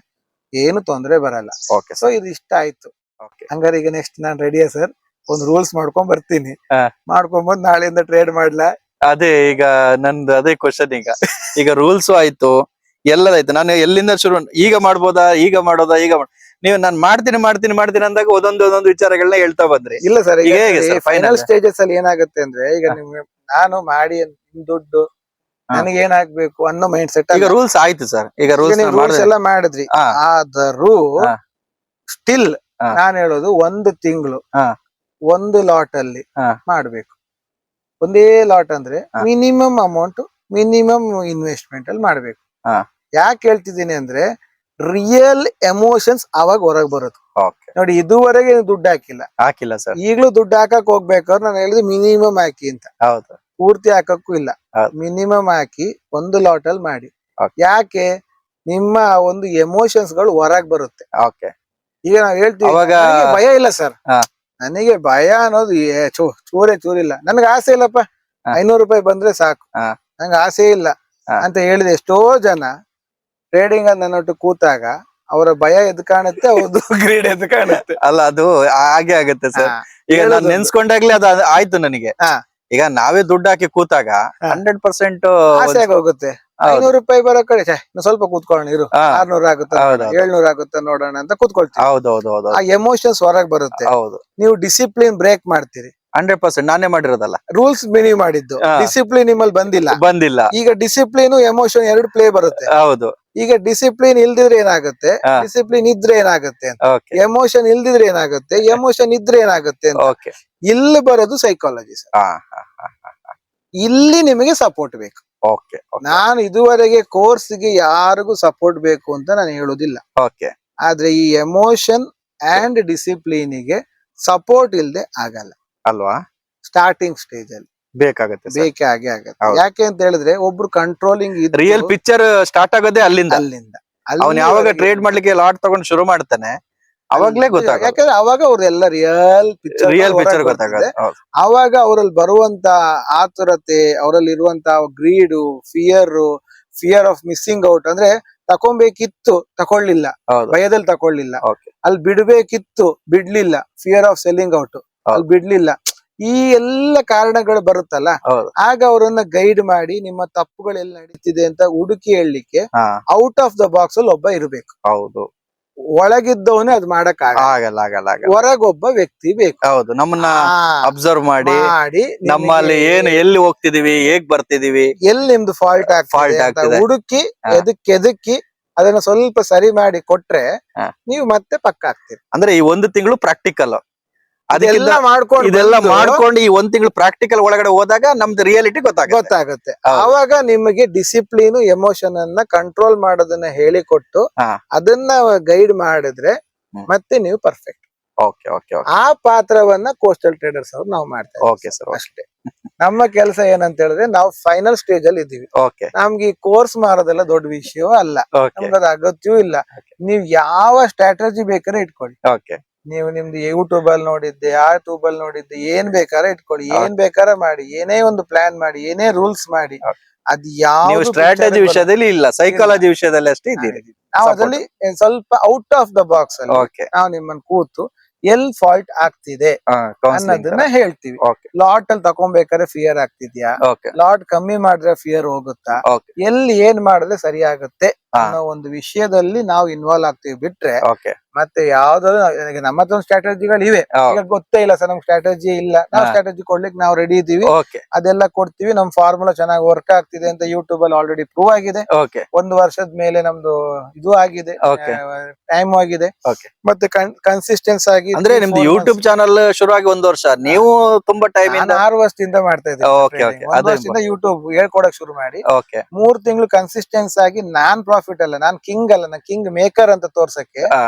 ಏನು ತೊಂದ್ರೆ ಬರಲ್ಲ. ಸೊ ಇದು ಇಷ್ಟ ಆಯ್ತು. ಹಂಗಾರೆ ಈಗ ನೆಕ್ಸ್ಟ್ ನಾನ್ ರೆಡಿಯಾ ಸರ್? ಒಂದ್ ರೂಲ್ಸ್ ಮಾಡ್ಕೊಂಡ್ ಬರ್ತೀನಿ. ಮಾಡ್ಕೊಂಡ್ಬಂದ್ ನಾಳೆಯಿಂದ ಟ್ರೇಡ್ ಮಾಡ್ಲಾ? ಅದೇ ಈಗ ನಂದು ಅದೇ ಕ್ವಶನ್. ಈಗ ರೂಲ್ಸ್ ಆಯ್ತು, ಎಲ್ಲದಾಯ್ತು. ನಾನು ಎಲ್ಲಿಂದ ಶುರು, ಈಗ ಮಾಡ್ಬೋದಾ, ಈಗ ಮಾಡೋದಾ, ಈಗ ನೀವು ನಾನ್ ಮಾಡ್ತೀನಿ ಮಾಡ್ತೀನಿ ಮಾಡ್ತೀನಿ ಅಂದಾಗ ಒಂದೊಂದು ವಿಚಾರಗಳನ್ನ ಹೇಳ್ತಾ ಬಂದ್ರಿ. ಇಲ್ಲ ಸರ್, ಫೈನಲ್ ಸ್ಟೇಜಸ್ ಅಲ್ಲಿ ಏನಾಗುತ್ತೆ ಅಂದ್ರೆ, ಈಗ ನಿಮ್ಗೆ ನಾನು ಮಾಡಿ ದುಡ್ಡು ನನಗೆ ಏನಾಗ್ಬೇಕು ಅನ್ನೋ ಮೈಂಡ್ ಸೆಟ್. ಈಗ ರೂಲ್ಸ್ ಆಯ್ತು ಸರ್, ಈಗ ರೂಲ್ಸ್ ಎಲ್ಲ ಮಾಡಿದ್ರಿ. ಆದರೂ ಸ್ಟಿಲ್ ನಾನ್ ಹೇಳೋದು, ಒಂದು ತಿಂಗಳು ಒಂದು ಲಾಟ್ ಅಲ್ಲಿ ಮಾಡ್ಬೇಕು. ಒಂದೇ ಲಾಟ್ ಅಂದ್ರೆ ಮಿನಿಮಮ್ ಅಮೌಂಟ್, ಮಿನಿಮಮ್ ಇನ್ವೆಸ್ಟ್ಮೆಂಟ್ ಅಲ್ಲಿ ಮಾಡ್ಬೇಕು. ಯಾಕೆ ಹೇಳ್ತಿದ್ದೀನಿ ಅಂದ್ರೆ, ರಿಯಲ್ ಎಮೋಷನ್ಸ್ ಅವಾಗ ಹೊರಗೆ ಬರೋದು. ನೋಡಿ, ಇದುವರೆಗೆ ದುಡ್ಡು ಹಾಕಿಲ್ಲ ಸರ್, ಈಗ್ಲೂ ದುಡ್ಡು ಹಾಕಕ್ ಹೋಗ್ಬೇಕಾದ್ರೆ ನಾನು ಹೇಳಿದ್ರೆ ಮಿನಿಮಮ್ ಹಾಕಿ ಅಂತ. ಪೂರ್ತಿ ಹಾಕಕ್ಕೂ ಇಲ್ಲ, ಮಿನಿಮಮ್ ಹಾಕಿ ಒಂದು ಲಾಟ್ ಅಲ್ಲಿ ಮಾಡಿ. ಯಾಕೆ? ನಿಮ್ಮ ಒಂದು ಎಮೋಷನ್ಸ್ ಗಳು ಹೊರಗ್ ಬರುತ್ತೆ. ಈಗ ನಾವ್ ಹೇಳ್ತೀವಿ ಭಯ ಇಲ್ಲ ಸರ್, ನನಗೆ ಭಯ ಅನ್ನೋದು ಚೂರಿಲ್ಲ. ನನ್ಗೆ ಆಸೆ ಇಲ್ಲಪ್ಪ, 500 ರೂಪಾಯಿ ಬಂದ್ರೆ ಸಾಕು, ನಂಗೆ ಆಸೆ ಇಲ್ಲ ಅಂತ ಹೇಳಿದ ಎಷ್ಟೋ ಜನ ಟ್ರೇಡಿಂಗ್ ಅಲ್ಲಿ ನನ್ನೊಟ್ಟು ಕೂತಾಗ ಅವರ ಭಯ ಎದ್ ಕಾಣುತ್ತೆ, ಅವ್ರದ್ದು ಗ್ರೀಡ್ ಎದ್ ಕಾಣುತ್ತೆ. ಅಲ್ಲ, ಅದು ಹಾಗೆ ಆಗುತ್ತೆ ಸರ್. ಈಗ ನಾನು ನೆನ್ಸ್ಕೊಂಡಾಗ್ಲೇ ಅದು ಆಯ್ತು ನನಗೆ. ಈಗ ನಾವೇ ದುಡ್ಡು ಹಾಕಿ ಕೂತಾಗ 100% ಆಸೆ ಹೋಗುತ್ತೆ. 500 ರೂಪಾಯಿ ಬರೋ ಕಡೆ ಸ್ವಲ್ಪ ಕೂತ್ಕೊಳ್ಳೋಣ ಇರು, 600 ಆಗುತ್ತೆ, 700 ಆಗುತ್ತೆ ನೋಡೋಣ ಅಂತ ಕೂತ್ಕೊಳ್ತೀವಿ. ಆ ಎಮೋಷನ್ಸ್ ಹೊರಗ್ ಬರುತ್ತೆ. ನೀವು ಡಿಸಿಪ್ಲಿನ್ ಬ್ರೇಕ್ ಮಾಡ್ತೀರಿ. 100% ನಾನೇ ಮಾಡಿರೋದಲ್ಲ, ರೂಲ್ಸ್ ನೀವು ಮಾಡಿದ್ದು. ಡಿಸಿಪ್ಲಿನ್ ನಿಮ್ಮಲ್ಲಿ ಬಂದಿಲ್ಲ. ಈಗ ಡಿಸಿಪ್ಲಿನ್ ಎಮೋಷನ್ ಎರಡು ಪ್ಲೇ ಬರುತ್ತೆ. ಹೌದು. ಈಗ ಡಿಸಿಪ್ಲಿನ್ ಇಲ್ದಿದ್ರೆ ಏನಾಗುತ್ತೆ, ಡಿಸಿಪ್ಲಿನ್ ಇದ್ರೆ ಏನಾಗುತ್ತೆ ಅಂತ. ಎಮೋಷನ್ ಇಲ್ದಿದ್ರೆ ಏನಾಗುತ್ತೆ, ಎಮೋಷನ್ ಇದ್ರೆ ಏನಾಗುತ್ತೆ ಅಂತ. ಇಲ್ಲಿ ಬರೋದು ಸೈಕಾಲಜಿ ಸರ್. ಇಲ್ಲಿ ನಿಮಗೆ ಸಪೋರ್ಟ್ ಬೇಕು. ನಾನು ಇದುವರೆಗೆ ಕೋರ್ಸ್ಗೆ ಯಾರಿಗೂ ಸಪೋರ್ಟ್ ಬೇಕು ಅಂತ ನಾನು ಹೇಳೋದಿಲ್ಲ. ಆದ್ರೆ ಈ ಎಮೋಷನ್ ಅಂಡ್ ಡಿಸಿಪ್ಲಿನ್ ಗೆ ಸಪೋರ್ಟ್ ಇಲ್ದೆ ಆಗಲ್ಲ ಅಲ್ವಾ? ಸ್ಟಾರ್ಟಿಂಗ್ ಸ್ಟೇಜ್ ಅಲ್ಲಿ ಬೇಕೇ ಆಗತ್ತೆ. ಯಾಕೆ ಅಂತ ಹೇಳಿದ್ರೆ, ಒಬ್ರು ಕಂಟ್ರೋಲಿಂಗ್ ರಿಯಲ್ ಪಿಕ್ಚರ್ ಸ್ಟಾರ್ಟ್ ಆಗೋದೇ ಅಲ್ಲಿಂದ. ಅವ್ನು ಯಾವಾಗ ಟ್ರೇಡ್ ಮಾಡ್ಲಿಕ್ಕೆ ಲಾಟ್ ತಗೊಂಡು ಶುರು ಮಾಡ್ತಾನೆ ಅವಾಗ್ಲೇ ಗೊತ್ತಾಗ. ಯಾಕಂದ್ರೆ ಅವಾಗ ಅವ್ರೆಲ್ಲ ರಿಯಲ್ ಪಿಕ್ಚರ್ ಗೊತ್ತಾಗುತ್ತೆ. ಅವಾಗ ಅವರಲ್ಲಿ ಬರುವಂತ ಆತುರತೆ, ಅವರಲ್ಲಿ ಇರುವಂತ ಗ್ರೀಡು, ಫಿಯರ್ ಆಫ್ ಮಿಸ್ಸಿಂಗ್ ಔಟ್, ಅಂದ್ರೆ ತಕೊಂಬೇಕಿತ್ತು ತಕೊಳ್ಳಿಲ್ಲ, ಹೌದು ಭಯದಲ್ಲಿ ತಕೊಳ್ಳಿಲ್ಲ. ಓಕೆ ಅಲ್ಲಿ ಬಿಡ್ಬೇಕಿತ್ತು ಬಿಡ್ಲಿಲ್ಲ, ಫಿಯರ್ ಆಫ್ ಸೆಲ್ಲಿಂಗ್ ಔಟ್, ಅಲ್ಲಿ ಬಿಡ್ಲಿಲ್ಲ. ಈ ಎಲ್ಲ ಕಾರಣಗಳು ಬರುತ್ತಲ್ಲ, ಹೌದು ಆಗ ಅವರನ್ನ ಗೈಡ್ ಮಾಡಿ ನಿಮ್ಮ ತಪ್ಪುಗಳೆಲ್ಲ ನಡೀತಿದೆ ಅಂತ ಹುಡುಕಿ ಹೇಳಲಿಕ್ಕೆ ಹಾ ಔಟ್ ಆಫ್ ದ ಬಾಕ್ಸ್ ಅಲ್ಲಿ ಒಬ್ಬ ಇರಬೇಕು. ಹೌದು ಒಳಗಿದ್ದವನೇ ಅದ್ ಮಾಡಕ್ ಆಗಲ್ಲ ಆಗಲ್ಲ ಆಗಲ್ಲ ಹೊರಗೊಬ್ಬ ವ್ಯಕ್ತಿ ಬೇಕು. ಹೌದು ನಮ್ಮನ್ನ ಅಬ್ಸರ್ವ್ ಮಾಡಿ ಮಾಡಿ ನಮ್ಮಲ್ಲಿ ಏನು ಎಲ್ಲಿ ಹೋಗ್ತಿದೀವಿ ಹೇಗ್ ಬರ್ತಿದೀವಿ ಎಲ್ಲಿ ನಿಮ್ದು ಫಾಲ್ಟ್ Fault ಆಗ್ತಿದೆ ಅಂತ ಆಗ್ತಿದೆ. ಹುಡುಕಿ ಹಾ. ಎದಕ್ಕೆ ಅದನ್ನ ಸ್ವಲ್ಪ ಸರಿ ಮಾಡಿ ಕೊಟ್ರೆ ಹಾ. ನೀವು ಮತ್ತೆ ಪಕ್ಕ ಆಗ್ತೀರಿ. ಅಂದ್ರೆ ಈ ಒಂದು ತಿಂಗಳು ಪ್ರಾಕ್ಟಿಕಲ್ ಅದಕ್ಕಿಂತ ಇದೆಲ್ಲ ಮಾಡ್ಕೊಂಡು ಇದೆಲ್ಲ ಬಂದು ಮಾಡ್ಕೊಂಡು ಈ ಒಂದ್ ತಿಂಗಳು ಪ್ರಾಕ್ಟಿಕಲ್ ಒಳಗಡೆ ಹೋದಾಗ ನಮ್ದು ರಿಯಾಲಿಟಿ ಗೊತ್ತಾಗುತ್ತೆ. ಗೊತ್ತಾಗುತ್ತೆ. ಹೌದು. ಆವಾಗ ನಿಮಗೆ ಡಿಸಿಪ್ಲಿನ್ ಎಮೋಷನ್ ಅನ್ನ ಕಂಟ್ರೋಲ್ ಮಾಡೋದನ್ನ ಹೇಳಿಕೊಟ್ಟು ಹಾ. ಅದನ್ನ ಗೈಡ್ ಮಾಡಿದ್ರೆ ಹ್ಮ್. ಮತ್ತೆ ನೀವು ಪರ್ಫೆಕ್ಟ್. ಓಕೆ ಓಕೆ ಓಕೆ ಆ ಪಾತ್ರವನ್ನ ಕೋಸ್ಟಲ್ ಟ್ರೇಡರ್ಸ್ ಅವ್ರು ನಾವು ಮಾಡ್ತಾ ಓಕೆ ಸರ್ ಇದ್ದೀವಿ ಅಷ್ಟೇ. ನಮ್ಮ ಕೆಲಸ ಏನಂತ ಹೇಳಿದ್ರೆ ನಾವು ಫೈನಲ್ ಸ್ಟೇಜ್ ಅಲ್ಲಿ ಇದ್ದೀವಿ. ಓಕೆ ನಮ್ಗೆ ಈ ಕೋರ್ಸ್ ಮಾರೋದೆಲ್ಲ ದೊಡ್ಡ ವಿಷಯ ಅಲ್ಲ, ಓಕೆ ನಮ್ಗೆ ಅದು ಅಗತ್ಯವೂ ಇಲ್ಲ. Okay. ನೀವ್ ಯಾವ ಸ್ಟ್ರಾಟಜಿ ಬೇಕಾದ್ರೆ ಇಟ್ಕೊಳ್ಳಿ. ಓಕೆ ನೀವು ನಿಮ್ದು ಯೂಟ್ಯೂಬ್ ಅಲ್ಲಿ ನೋಡಿದ್ದೆ, ಆ ಟ್ಯೂಬ್ ಅಲ್ಲಿ ನೋಡಿದ್ದೆ, ಏನ್ ಬೇಕಾದ್ರೆ ಇಟ್ಕೊಳ್ಳಿ, ಏನ್ ಬೇಕಾದ್ರೆ ಮಾಡಿ, ಏನೇ ಒಂದು ಪ್ಲಾನ್ ಮಾಡಿ, ಏನೇ ರೂಲ್ಸ್ ಮಾಡಿ, Okay. ಅದ್ ನೀವು ಯಾವ ಸ್ಟ್ರಾಟಜಿ ವಿಷಯದಲ್ಲಿ ಇಲ್ಲ, ಸೈಕಾಲಜಿ ವಿಷಯದಲ್ಲಿ ಅಷ್ಟೇ ಇದ್ದೀರಿ. ನಾವು ಅದ್ರಲ್ಲಿ ಸ್ವಲ್ಪ ಔಟ್ ಆಫ್ ದ ಬಾಕ್ಸ್ ಅಲ್ಲಿ ಓಕೆ ನಾವು ನಿಮ್ಮನ್ನ ಕೂತು ಎಲ್ ಫಾಲ್ಟ್ ಆಗ್ತಿದೆ ಅನ್ನೋದನ್ನ ಹೇಳ್ತೀವಿ. ಓಕೆ ಲಾಟ್ ಅಲ್ಲಿ ತಕೊಂಬೇಕಾದ್ರೆ ಫಿಯರ್ ಆಗ್ತಿದ್ಯಾ, ಓಕೆ ಲಾಟ್ ಕಮ್ಮಿ ಮಾಡಿದ್ರೆ ಫಿಯರ್ ಹೋಗುತ್ತಾ, ಓಕೆ ಎಲ್ಲಿ ಏನ್ ಮಾಡಿದ್ರೆ ಸರಿ ಆಗುತ್ತೆ ಅನ್ನೋ ಒಂದು ವಿಷಯದಲ್ಲಿ ನಾವು ಇನ್ವಾಲ್ವ್ ಆಗ್ತೀವಿ. ಬಿಟ್ರೆ ಓಕೆ ಮತ್ತೆ ಯಾವ್ದಾದ್ರು ಈಗ ನಮ್ಮ ಹತ್ರ ಸ್ಟ್ರಾಟಜಿಗಳು ಇವೆ. ಈಗ ಗೊತ್ತೇ ಇಲ್ಲ ಸರ್, ನಮ್ ಸ್ಟ್ರಾಟಜಿ ಇಲ್ಲ, ನಾವು ಸ್ಟ್ರಾಟಜಿ ಕೊಡ್ಲಿಕ್ಕೆ ನಾವು ರೆಡಿ ಇದೀವಿ, ಓಕೆ ಅದೆಲ್ಲ ಕೊಡ್ತೀವಿ. ನಮ್ ಫಾರ್ಮುಲಾ ಚೆನ್ನಾಗಿ ವರ್ಕ್ ಆಗ್ತಿದೆ ಅಂತ ಯೂಟ್ಯೂಬ್ ಅಲ್ಲಿ ಆಲ್ರೆಡಿ ಪ್ರೂವ್ ಆಗಿದೆ. ಓಕೆ ಒಂದು ವರ್ಷದ ಮೇಲೆ ನಮ್ದು ಇದು ಆಗಿದೆ, Okay. ಟೈಮ್ ಆಗಿದೆ. Okay. ಮತ್ತೆ ಕನ್ಸಿಸ್ಟೆನ್ಸ್ ಆಗಿ ಅಂದ್ರೆ ನಿಮ್ದು ಯೂಟ್ಯೂಬ್ ಚಾನಲ್ ಶುರುವಾಗಿ ಒಂದು ವರ್ಷ, ನೀವು ತುಂಬಾ ಟೈಮ್ ಇಂದ 6 ವರ್ಷದಿಂದ ಮಾಡ್ತಾ ಇದ್ದೀನಿ. Okay, okay. ಒಂದು ವರ್ಷದಿಂದ ಯೂಟ್ಯೂಬ್ ಹೇಳ್ಕೊಡಕ್ ಶುರು ಮಾಡಿ ಓಕೆ 3 ತಿಂಗಳು ಕನ್ಸಿಸ್ಟೆನ್ಸ್ ಆಗಿ ನಾನ್ ಪ್ರಾಫಿಟ್ ಅಲ್ಲ, ನಾನ್ ಕಿಂಗ್ ಅಲ್ಲ, ನಾನ್ ಕಿಂಗ್ ಮೇಕರ್ ಅಂತ ತೋರ್ಸಕ್ಕೆ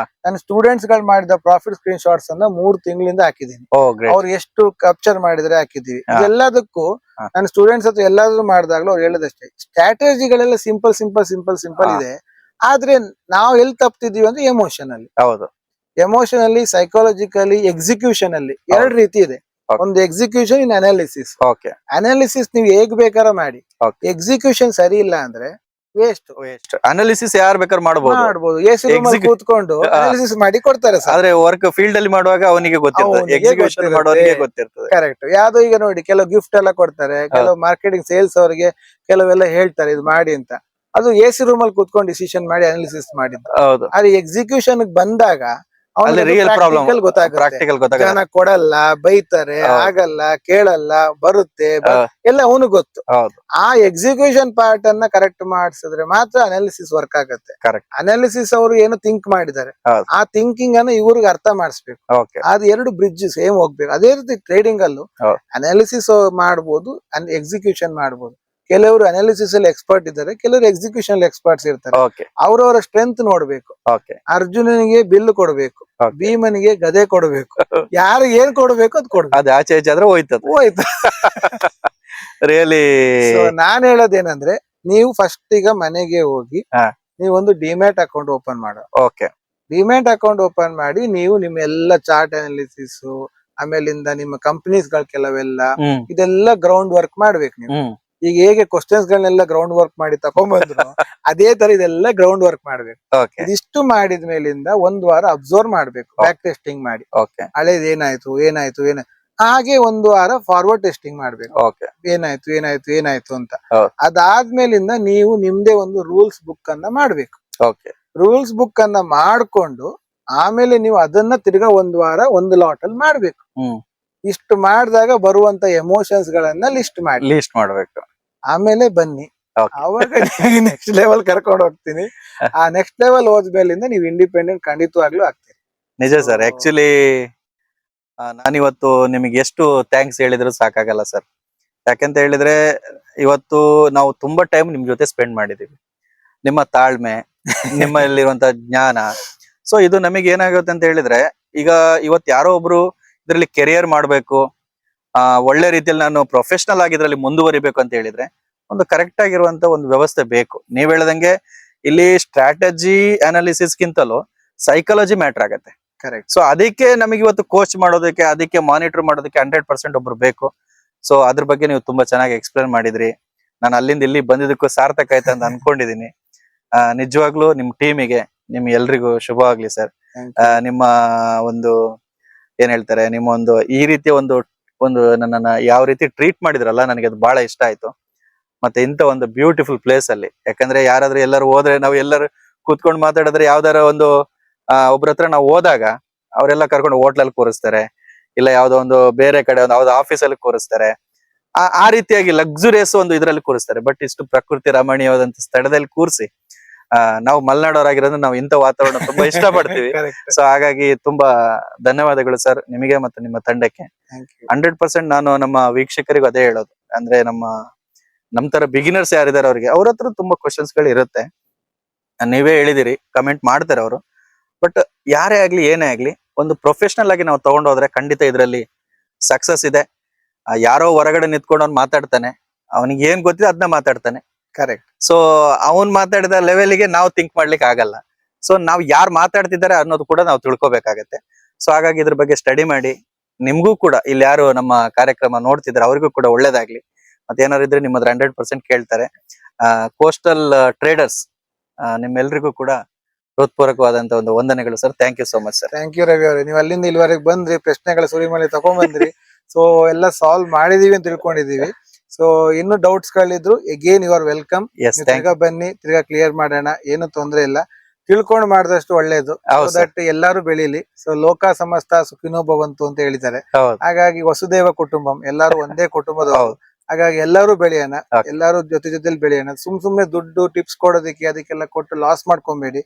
ನನ್ನ ಸ್ಟೂಡೆಂಟ್ಸ್ ಗಳು ಮಾಡಿದ ಪ್ರಾಫಿಟ್ ಸ್ಕ್ರೀನ್ ಶಾಟ್ಸ್ ಅನ್ನ 3 ತಿಂಗಳಿಂದ ಹಾಕಿದೀನಿ. ಓ ಗ್ರೇಟ್ ಅವ್ರು ಎಷ್ಟು ಕ್ಯಾಪ್ಚರ್ ಮಾಡಿದ್ರೆ ಹಾಕಿದೀವಿ. ಹಾ. ಇದೆಲ್ಲದಕ್ಕೂ ಹಾ. ನನ್ನ ಸ್ಟೂಡೆಂಟ್ಸ್ ಹತ್ರ ಎಲ್ಲಾದ್ರೂ ಮಾಡಿದಾಗ್ಲೂ ಅವ್ರು ಹೇಳೋದಷ್ಟೇ, ಸ್ಟ್ರಾಟಜಿಗಳೆಲ್ಲ ಸಿಂಪಲ್ ಸಿಂಪಲ್ ಸಿಂಪಲ್ ಸಿಂಪಲ್ ಹಾ. ಇದೆ. ಆದ್ರೆ ನಾವು ಎಲ್ಲಿ ತಪ್ತಿದೀವಿ ಅಂದ್ರೆ ಹೌದು ಎಮೋಷನಲಿ, ಸೈಕಾಲಜಿಕಲಿ, ಎಕ್ಸಿಕ್ಯೂಷನ್ ಅಲ್ಲಿ ಎರಡು ರೀತಿ ಇದೆ. Okay. ಒಂದು ಎಕ್ಸಿಕ್ಯೂಷನ್ ಇನ್ ಅನಾಲಿಸಿಸ್. ಓಕೆ ಅನಾಲಿಸಿಸ್ ನೀವು ಹೇಗ್ ಬೇಕಾದ್ರೆ ಮಾಡಿ, Okay. ಎಕ್ಸಿಕ್ಯೂಷನ್ ಸರಿ ಇಲ್ಲ ಅಂದ್ರೆ ವೇಸ್ಟ್. ಅನಾಲಿಸಿಸ್ ಯಾರು ಬೇಕಾದ್ರೆ ಮಾಡಬಹುದು, ಮಾಡ್ಬೋದು, ಎಸಿ ರೂಮ್ ಅಲ್ಲಿ ಕೂತ್ಕೊಂಡು ಹಾ. ಅನಾಲಿಸಿಸ್ ಮಾಡಿ ಕೊಡ್ತಾರೆ ಸರ್. ಆದ್ರೆ ವರ್ಕ್ ಫೀಲ್ಡ್ ಅಲ್ಲಿ ಮಾಡುವಾಗ ಅವನಿಗೆ ಗೊತ್ತಿರ್ತದೆ, ಅವ್ನಿಗೆ ಎಕ್ಸಿಕ್ಯೂಷನ್ ಗೊತ್ತಿರುತ್ತೆ. ಮಾಡೋರಿಗೆ ಗೊತ್ತಿರ್ತದೆ. ಕರೆಕ್ಟ್. ಯಾವ್ದೋ ಈಗ ನೋಡಿ ಕೆಲವು ಗಿಫ್ಟ್ ಎಲ್ಲ ಕೊಡ್ತಾರೆ, ಕೆಲವು ಮಾರ್ಕೆಟಿಂಗ್ ಸೇಲ್ಸ್ ಅವರಿಗೆ ಕೆಲವೆಲ್ಲ ಹೇಳ್ತಾರೆ ಇದು ಮಾಡಿ ಅಂತ. ಅದು ಎಸಿ ರೂಮ್ ಅಲ್ಲಿ ಕೂತ್ಕೊಂಡು ಡಿಸಿಷನ್ ಮಾಡಿ ಅನಾಲಿಸಿಸ್ ಮಾಡಿದ್ದು. ಹೌದು ಆದ್ರೆ ಎಕ್ಸಿಕ್ಯೂಷನ್ ಬಂದಾಗ ಅಲ್ಲಿ ರಿಯಲ್ ಪ್ರಾಬ್ಲಮ್ ಗೊತ್ತಾಗುತ್ತೆ. ಪ್ರಾಕ್ಟಿಕಲ್ ಗೊತ್ತಾಗುತ್ತೆ. ಜನ ಕೊಡಲ್ಲ, ಬೈತಾರೆ, ಹೌದು. ಆಗಲ್ಲ, ಕೇಳಲ್ಲ, ಬರುತ್ತೆ, ಹೌದು. ಎಲ್ಲ ಅವನು ಗೊತ್ತು. ಹೌದು ಆ ಎಕ್ಸಿಕ್ಯೂಷನ್ ಪಾರ್ಟ್ ಅನ್ನ ಕರೆಕ್ಟ್ ಮಾಡಿಸಿದ್ರೆ ಮಾತ್ರ ಅನಾಲಿಸಿಸ್ ವರ್ಕ್ ಆಗುತ್ತೆ. ಕರೆಕ್ಟ್ ಅನಾಲಿಸಿಸ್ ಅವರು ಏನು ಥಿಂಕ್ ಮಾಡಿದ್ದಾರೆ, ಹೌದು. ಆ ಥಿಂಕಿಂಗ್ ಅನ್ನ ಇವ್ರಿಗೆ ಅರ್ಥ ಮಾಡಿಸ್ಬೇಕು. ಓಕೆ ಅದು ಎರಡು ಬ್ರಿಡ್ಜ್ ಸೇಮ್ ಹೋಗ್ಬೇಕು. ಅದೇ ರೀತಿ ಟ್ರೇಡಿಂಗ್ ಅಲ್ಲೂ ಹೌದು. ಅನಾಲಿಸಿಸ್ ಮಾಡ್ಬೋದು, ಎಕ್ಸಿಕ್ಯೂಷನ್ ಮಾಡ್ಬೋದು. ಕೆಲವರು ಅನಾಲಿಸಿಸ್ ಅಲ್ಲಿ ಎಕ್ಸ್ಪರ್ಟ್ ಇದ್ದಾರೆ, ಕೆಲವರು ಎಕ್ಸಿಕ್ಯೂಷನ್ ಅಲ್ಲಿ ಎಕ್ಸ್ಪರ್ಟ್ಸ್ ಇರ್ತಾರೆ. ಓಕೆ ಅವ್ರವರ ಸ್ಟ್ರೆಂತ್ ನೋಡ್ಬೇಕು. ಓಕೆ ಅರ್ಜುನನಿಗೆ ಬಿಲ್ಲು ಕೊಡ್ಬೇಕು, Okay. ಭೀಮನಿಗೆ ಗದೆ ಕೊಡ್ಬೇಕು, ಯಾರು ಏನ್ ಕೊಡ್ಬೇಕು ಅದ್ ಕೊಡ್ಬೇಕು. ಅದು ಆಚೆ ಈಚೆ ಆದ್ರೆ ಹೋಯ್ತದ ಹೋಯ್ತು. ರಿಯಲಿ. So, ನಾನ್ ಹೇಳೋದೇನಂದ್ರೆ, ನೀವು ಫಸ್ಟ್ ಈಗ ಮನೆಗೆ ಹೋಗಿ ಹಾ. ನೀವೊಂದು ಡಿಮ್ಯಾಟ್ ಅಕೌಂಟ್ ಓಪನ್ ಮಾಡೋ. ಓಕೆ ಡಿಮ್ಯಾಟ್ ಅಕೌಂಟ್ ಓಪನ್ ಮಾಡಿ ನೀವು ನಿಮ್ಮ ಎಲ್ಲ ಚಾರ್ಟ್ ಅನಾಲಿಸಿಸ್, ಆಮೇಲಿಂದ ನಿಮ್ಮ ಕಂಪನೀಸ್ ಗಳು ಕೆಲವೆಲ್ಲ ಹ್ಮ್ ಇದೆಲ್ಲ ಗ್ರೌಂಡ್ ವರ್ಕ್ ಮಾಡ್ಬೇಕು ನೀವು. ಹ್ಮ್ ಈಗ ಹೇಗೆ ಕ್ವಶನ್ಸ್ ಗಳನ್ನೆಲ್ಲ ಗ್ರೌಂಡ್ ವರ್ಕ್ ಮಾಡಿ ತಕೊಂಡ್ಬಂದ್ರು ಅದೇ ತರ ಇದೆಲ್ಲ ಗ್ರೌಂಡ್ ವರ್ಕ್ ಮಾಡ್ಬೇಕು. ಓಕೆ ಇದಿಷ್ಟು ಮಾಡಿದ ಮೇಲಿಂದ ಒಂದ್ ವಾರ ಅಬ್ಸರ್ವ್ ಮಾಡ್ಬೇಕು, ಬ್ಯಾಕ್ ಟೆಸ್ಟಿಂಗ್ ಮಾಡಿ ಓಕೆ ಹಳೇದ್ ಏನಾಯ್ತು ಹಾಗೆ ಒಂದು ವಾರ ಫಾರ್ವರ್ಡ್ ಟೆಸ್ಟಿಂಗ್ ಮಾಡ್ಬೇಕು, ಓಕೆ ಏನಾಯ್ತು ಅಂತ. ಹೌದು. ಅದಾದ್ಮೇಲಿಂದ ನೀವು ನಿಮ್ದೇ ಒಂದು ರೂಲ್ಸ್ ಬುಕ್ ಅನ್ನ ಮಾಡ್ಬೇಕು. ಓಕೆ ರೂಲ್ಸ್ ಬುಕ್ ಅನ್ನ ಮಾಡ್ಕೊಂಡು ಆಮೇಲೆ ನೀವು ಅದನ್ನ ತಿರ್ಗಾ ಒಂದ್ ವಾರ ಒಂದು ಲಾಟ್ ಅಲ್ಲಿ ಮಾಡ್ಬೇಕು. ಹ್ಮ್ ಇಷ್ಟು ಮಾಡಿದಾಗ ಬರುವಂತ ಎಮೋಷನ್ಸ್ ಗಳನ್ನ ಲಿಸ್ಟ್ ಮಾಡಿ ಲೀಸ್ಟ್ ಮಾಡ್ಬೇಕು. ಆಮೇಲೆ ಬನ್ನಿ, Okay. ಅವಾಗ ನೆಕ್ಸ್ಟ್ ಲೆವೆಲ್ ಕರ್ಕೊಂಡು ಹೋಗ್ತೀನಿ. ಆ ನೆಕ್ಸ್ಟ್ ಲೆವೆಲ್ ಹೋದ್ಮೇಲಿಂದ ನೀವು ಇಂಡಿಪೆಂಡೆಂಟ್ ಖಂಡಿತವಾಗ್ಲೂ ಆಗ್ತೀರಿ. ನಿಜ ಸರ್. ಆಕ್ಚುಲಿ ನಾನಿವತ್ತು ನಿಮಗೆ ಎಷ್ಟು ಥ್ಯಾಂಕ್ಸ್ ಹೇಳಿದ್ರು ಸಾಕಾಗಲ್ಲ ಸರ್. ಯಾಕಂತ ಹೇಳಿದ್ರೆ ಇವತ್ತು ನಾವು ತುಂಬಾ ಟೈಮ್ ನಿಮ್ ಜೊತೆ ಸ್ಪೆಂಡ್ ಮಾಡಿದೀವಿ. ನಿಮ್ಮ ತಾಳ್ಮೆ, ನಿಮ್ಮಲ್ಲಿರುವಂತ ಜ್ಞಾನ, ಸೊ ಇದು ನಮಗೆ ಏನಾಗುತ್ತೆ ಅಂತ ಹೇಳಿದ್ರೆ, ಈಗ ಇವತ್ತು ಯಾರೋ ಒಬ್ರು ಇದ್ರಲ್ಲಿ ಕೆರಿಯರ್ ಮಾಡ್ಬೇಕು, ಒಳ್ಳೆ ರೀತಿಯಲ್ಲಿ ನಾನು ಪ್ರೊಫೆಷನಲ್ ಆಗಿ ಇದ್ರಲ್ಲಿ ಮುಂದುವರಿಬೇಕು ಅಂತ ಹೇಳಿದ್ರೆ ಒಂದು ಕರೆಕ್ಟ್ ಆಗಿರುವಂತ ಒಂದು ವ್ಯವಸ್ಥೆ ಬೇಕು. ನೀವ್ ಹೇಳ್ದಂಗೆ ಇಲ್ಲಿ ಸ್ಟ್ರಾಟಜಿ ಅನಾಲಿಸಿಸ್ ಗಿಂತಲೂ ಸೈಕಾಲಜಿ ಮ್ಯಾಟರ್ ಆಗತ್ತೆ. ಕರೆಕ್ಟ್. ಸೊ ಅದಕ್ಕೆ ನಮಗೆ ಇವತ್ತು ಕೋಚ್ ಮಾಡೋದಕ್ಕೆ, ಅದಕ್ಕೆ ಮಾನಿಟರ್ ಮಾಡೋದಕ್ಕೆ 100% ಒಬ್ರು ಬೇಕು. ಸೊ ಅದ್ರ ಬಗ್ಗೆ ನೀವು ತುಂಬಾ ಚೆನ್ನಾಗಿ ಎಕ್ಸ್ಪ್ಲೇನ್ ಮಾಡಿದ್ರಿ. ನಾನು ಅಲ್ಲಿಂದ ಇಲ್ಲಿ ಬಂದಿದ್ದಕ್ಕೂ ಸಾರ್ಥಕ ಆಯ್ತು ಅಂತ ಅನ್ಕೊಂಡಿದೀನಿ. ನಿಜವಾಗ್ಲೂ ನಿಮ್ ಟೀಮಿಗೆ ನಿಮ್ ಎಲ್ರಿಗೂ ಶುಭವಾಗ್ಲಿ ಸರ್. ನಿಮ್ಮ ಒಂದು ಏನ್ ಹೇಳ್ತಾರೆ, ನಿಮ್ಮ ಒಂದು ಈ ರೀತಿಯ ಒಂದು ಒಂದು ನನ್ನನ್ನ ಯಾವ ರೀತಿ ಟ್ರೀಟ್ ಮಾಡಿದ್ರಲ್ಲ, ನನಗೆ ಅದು ಬಹಳ ಇಷ್ಟ ಆಯ್ತು. ಮತ್ತೆ ಇಂತ ಒಂದು ಬ್ಯೂಟಿಫುಲ್ ಪ್ಲೇಸ್ ಅಲ್ಲಿ, ಯಾಕಂದ್ರೆ ಯಾರಾದ್ರೂ ಎಲ್ಲರೂ ಹೋದ್ರೆ, ನಾವು ಎಲ್ಲರೂ ಕೂತ್ಕೊಂಡು ಮಾತಾಡಿದ್ರೆ, ಯಾವ್ದಾರ ಒಂದು ಒಬ್ರ ಹತ್ರ ನಾವು ಹೋದಾಗ ಅವರೆಲ್ಲ ಕರ್ಕೊಂಡು ಹೋಟ್ಲಲ್ಲಿ ಕೂರಿಸ್ತಾರೆ, ಇಲ್ಲ ಯಾವ್ದೋ ಒಂದು ಬೇರೆ ಕಡೆ ಒಂದು ಯಾವ್ದೋ ಆಫೀಸಲ್ಲಿ ಕೂರಿಸ್ತಾರೆ. ಆ ರೀತಿಯಾಗಿ ಲಕ್ಸುರಿಯಸ್ ಒಂದು ಇದ್ರಲ್ಲಿ ಕೂರಿಸ್ತಾರೆ. ಬಟ್ ಇಷ್ಟು ಪ್ರಕೃತಿ ರಮಣೀಯವಾದಂತ ಸ್ಥಳದಲ್ಲಿ ಕೂರಿಸಿ, ನಾವು ಮಲೆನಾಡವರಾಗಿರೋದು ನಾವು ಇಂಥ ವಾತಾವರಣ ತುಂಬಾ ಇಷ್ಟ ಪಡ್ತೀವಿ. ಸೊ ಹಾಗಾಗಿ ತುಂಬಾ ಧನ್ಯವಾದಗಳು ಸರ್ ನಿಮಗೆ ಮತ್ತೆ ನಿಮ್ಮ ತಂಡಕ್ಕೆ. 100% ನಾನು ನಮ್ಮ ವೀಕ್ಷಕರಿಗೂ ಅದೇ ಹೇಳೋದು, ಅಂದ್ರೆ ನಮ್ ತರ ಬಿಗಿನರ್ಸ್ ಯಾರಿದ್ದಾರೆ ಅವ್ರಿಗೆ, ಅವ್ರ ಹತ್ರ ತುಂಬಾ ಕ್ವಶನ್ಸ್ ಗಳು ಇರುತ್ತೆ. ನೀವೇ ಹೇಳಿದಿರಿ, ಕಮೆಂಟ್ ಮಾಡ್ತಾರೆ ಅವರು. ಬಟ್ ಯಾರೇ ಆಗ್ಲಿ ಏನೇ ಆಗ್ಲಿ, ಒಂದು ಪ್ರೊಫೆಷನಲ್ ಆಗಿ ನಾವು ತಗೊಂಡೋದ್ರೆ ಖಂಡಿತ ಇದರಲ್ಲಿ ಸಕ್ಸಸ್ ಇದೆ. ಯಾರೋ ಹೊರಗಡೆ ನಿಂತ್ಕೊಂಡು ಅವ್ನು ಮಾತಾಡ್ತಾನೆ, ಅವನಿಗೆ ಏನ್ ಗೊತ್ತಿದೆ ಅದನ್ನ ಮಾತಾಡ್ತಾನೆ. ಕರೆಕ್ಟ್. ಸೊ ಅವನ್ ಮಾತಾಡಿದ ಲೆವೆಲ್ಗೆ ನಾವು ಥಿಂಕ್ ಮಾಡ್ಲಿಕ್ಕೆ ಆಗಲ್ಲ. ಸೊ ನಾವ್ ಯಾರು ಮಾತಾಡ್ತಿದ್ದಾರೆ ಅನ್ನೋದು ಕೂಡ ನಾವು ತಿಳ್ಕೊಬೇಕಾಗತ್ತೆ. ಸೊ ಹಾಗಾಗಿ ಇದ್ರ ಬಗ್ಗೆ ಸ್ಟಡಿ ಮಾಡಿ, ನಿಮ್ಗೂ ಕೂಡ ಇಲ್ಲಿ ಯಾರು ನಮ್ಮ ಕಾರ್ಯಕ್ರಮ ನೋಡ್ತಿದ್ದಾರೆ ಅವ್ರಿಗೂ ಕೂಡ ಒಳ್ಳೇದಾಗ್ಲಿ. ಮತ್ತೆ ಏನಾದ್ರು ಇದ್ರೆ ನಿಮ್ಮದ್ರ 100% ಕೇಳ್ತಾರೆ. ಕೋಸ್ಟಲ್ ಟ್ರೇಡರ್ಸ್ ನಿಮ್ಮೆಲ್ರಿಗೂ ಕೂಡ ಹೃತ್ಪೂರ್ವಕವಾದಂತ ಒಂದು ವಂದನೆಗಳು sir. Thank you so much sir. Thank you Ravi ಅವರೇ, ನೀವು ಅಲ್ಲಿಂದ ಇಲ್ಲಿವರೆಗೆ ಬಂದ್ರಿ, ಪ್ರಶ್ನೆಗಳ ಸುರಿಮಳೆ ತಗೊಂಡ್ಬಂದ್ರಿ. ಸೊ ಎಲ್ಲ ಸಾಲ್ವ್ ಮಾಡಿದೀವಿ ಅಂತ ತಿಳ್ಕೊಂಡಿದೀವಿ. ಸೊ ಇನ್ನು ಡೌಟ್ಸ್ ಗಳಿದ್ರು ಎಗೇನ್ ಯು ಆರ್ ವೆಲ್ಕಮ್. ತಿರ್ಗಾ ಬನ್ನಿ, ತಿರ್ಗಾ ಕ್ಲಿಯರ್ ಮಾಡೋಣ, ಏನು ತೊಂದ್ರೆ ಇಲ್ಲ. ತಿಳ್ಕೊಂಡು ಮಾಡಿದಷ್ಟು ಒಳ್ಳೇದು, ದಟ್ ಎಲ್ಲಾರು ಬೆಳೀಲಿ. ಸೊ ಲೋಕ ಸಮಸ್ತ ಸುಖಿನೋ ಭವಂತು ಅಂತ ಹೇಳಿದ್ದಾರೆ. ಹಾಗಾಗಿ ವಸುದೇವ ಕುಟುಂಬಂ, ಎಲ್ಲಾರು ಒಂದೇ ಕುಟುಂಬದವರು. ಹಾಗಾಗಿ ಎಲ್ಲರೂ ಬೆಳೆಯೋಣ, ಎಲ್ಲಾರು ಜೊತೆಲಿ ಬೆಳೆಯೋಣ. ಸುಮ್ನೆ ದುಡ್ಡು ಟಿಪ್ಸ್ ಕೊಡೋದಕ್ಕೆ ಅದಕ್ಕೆಲ್ಲ ಕೊಟ್ಟು ಲಾಸ್ ಮಾಡ್ಕೊಬೇಡಿ.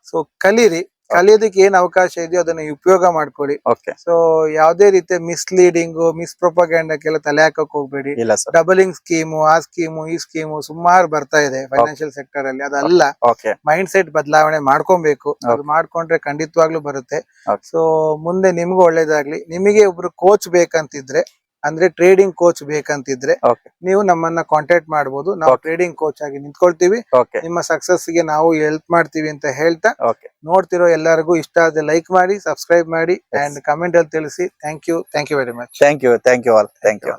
ಸೊ ಕಲೀರಿ, ಕಲಿಯೋದಕ್ಕೆ ಏನ್ ಅವಕಾಶ ಇದೆಯೋ ಅದನ್ನ ಉಪಯೋಗ ಮಾಡ್ಕೊಳ್ಳಿ. ಸೊ ಯಾವ್ದೇ ರೀತಿಯ ಮಿಸ್ಲೀಡಿಂಗ್, ಮಿಸ್ಪ್ರೊಪಗ್ಯಾಂಡಕ್ಕೆಲ್ಲ ತಲೆ ಹಾಕಕ್ ಹೋಗ್ಬೇಡಿ. ಡಬಲಿಂಗ್ ಸ್ಕೀಮು, ಆ ಸ್ಕೀಮು, ಈ ಸ್ಕೀಮು ಸುಮಾರು ಬರ್ತಾ ಇದೆ ಫೈನಾನ್ಷಿಯಲ್ ಸೆಕ್ಟರ್ ಅಲ್ಲಿ. ಅದಲ್ಲ, ಮೈಂಡ್ ಸೆಟ್ ಬದಲಾವಣೆ ಮಾಡ್ಕೊಬೇಕು. ಅದು ಮಾಡ್ಕೊಂಡ್ರೆ ಖಂಡಿತವಾಗ್ಲೂ ಬರುತ್ತೆ. ಸೊ ಮುಂದೆ ನಿಮ್ಗೂ ಒಳ್ಳೇದಾಗ್ಲಿ. ನಿಮಗೆ ಒಬ್ರು ಕೋಚ್ ಬೇಕಂತಿದ್ರೆ, ಅಂದ್ರೆ ಟ್ರೇಡಿಂಗ್ ಕೋಚ್ ಬೇಕಂತಿದ್ರೆ ನೀವು ನಮ್ಮನ್ನ ಕಾಂಟ್ಯಾಕ್ಟ್ ಮಾಡಬಹುದು. ನಾವು ಟ್ರೇಡಿಂಗ್ ಕೋಚ್ ಆಗಿ ನಿಂತ್ಕೊಳ್ತೀವಿ. ನಿಮ್ಮ ಸಕ್ಸಸ್ ಗೆ ನಾವು ಹೆಲ್ಪ್ ಮಾಡ್ತೀವಿ ಅಂತ ಹೇಳ್ತಾ, ನೋಡ್ತಿರೋ ಎಲ್ಲರಿಗೂ ಇಷ್ಟ ಆದ್ರೆ ಲೈಕ್ ಮಾಡಿ, ಸಬ್ಸ್ಕ್ರೈಬ್ ಮಾಡಿ ಅಂಡ್ ಕಮೆಂಟ್ ಅಲ್ಲಿ ತಿಳಿಸಿ. Thank you very much. Thank you all. Thank you.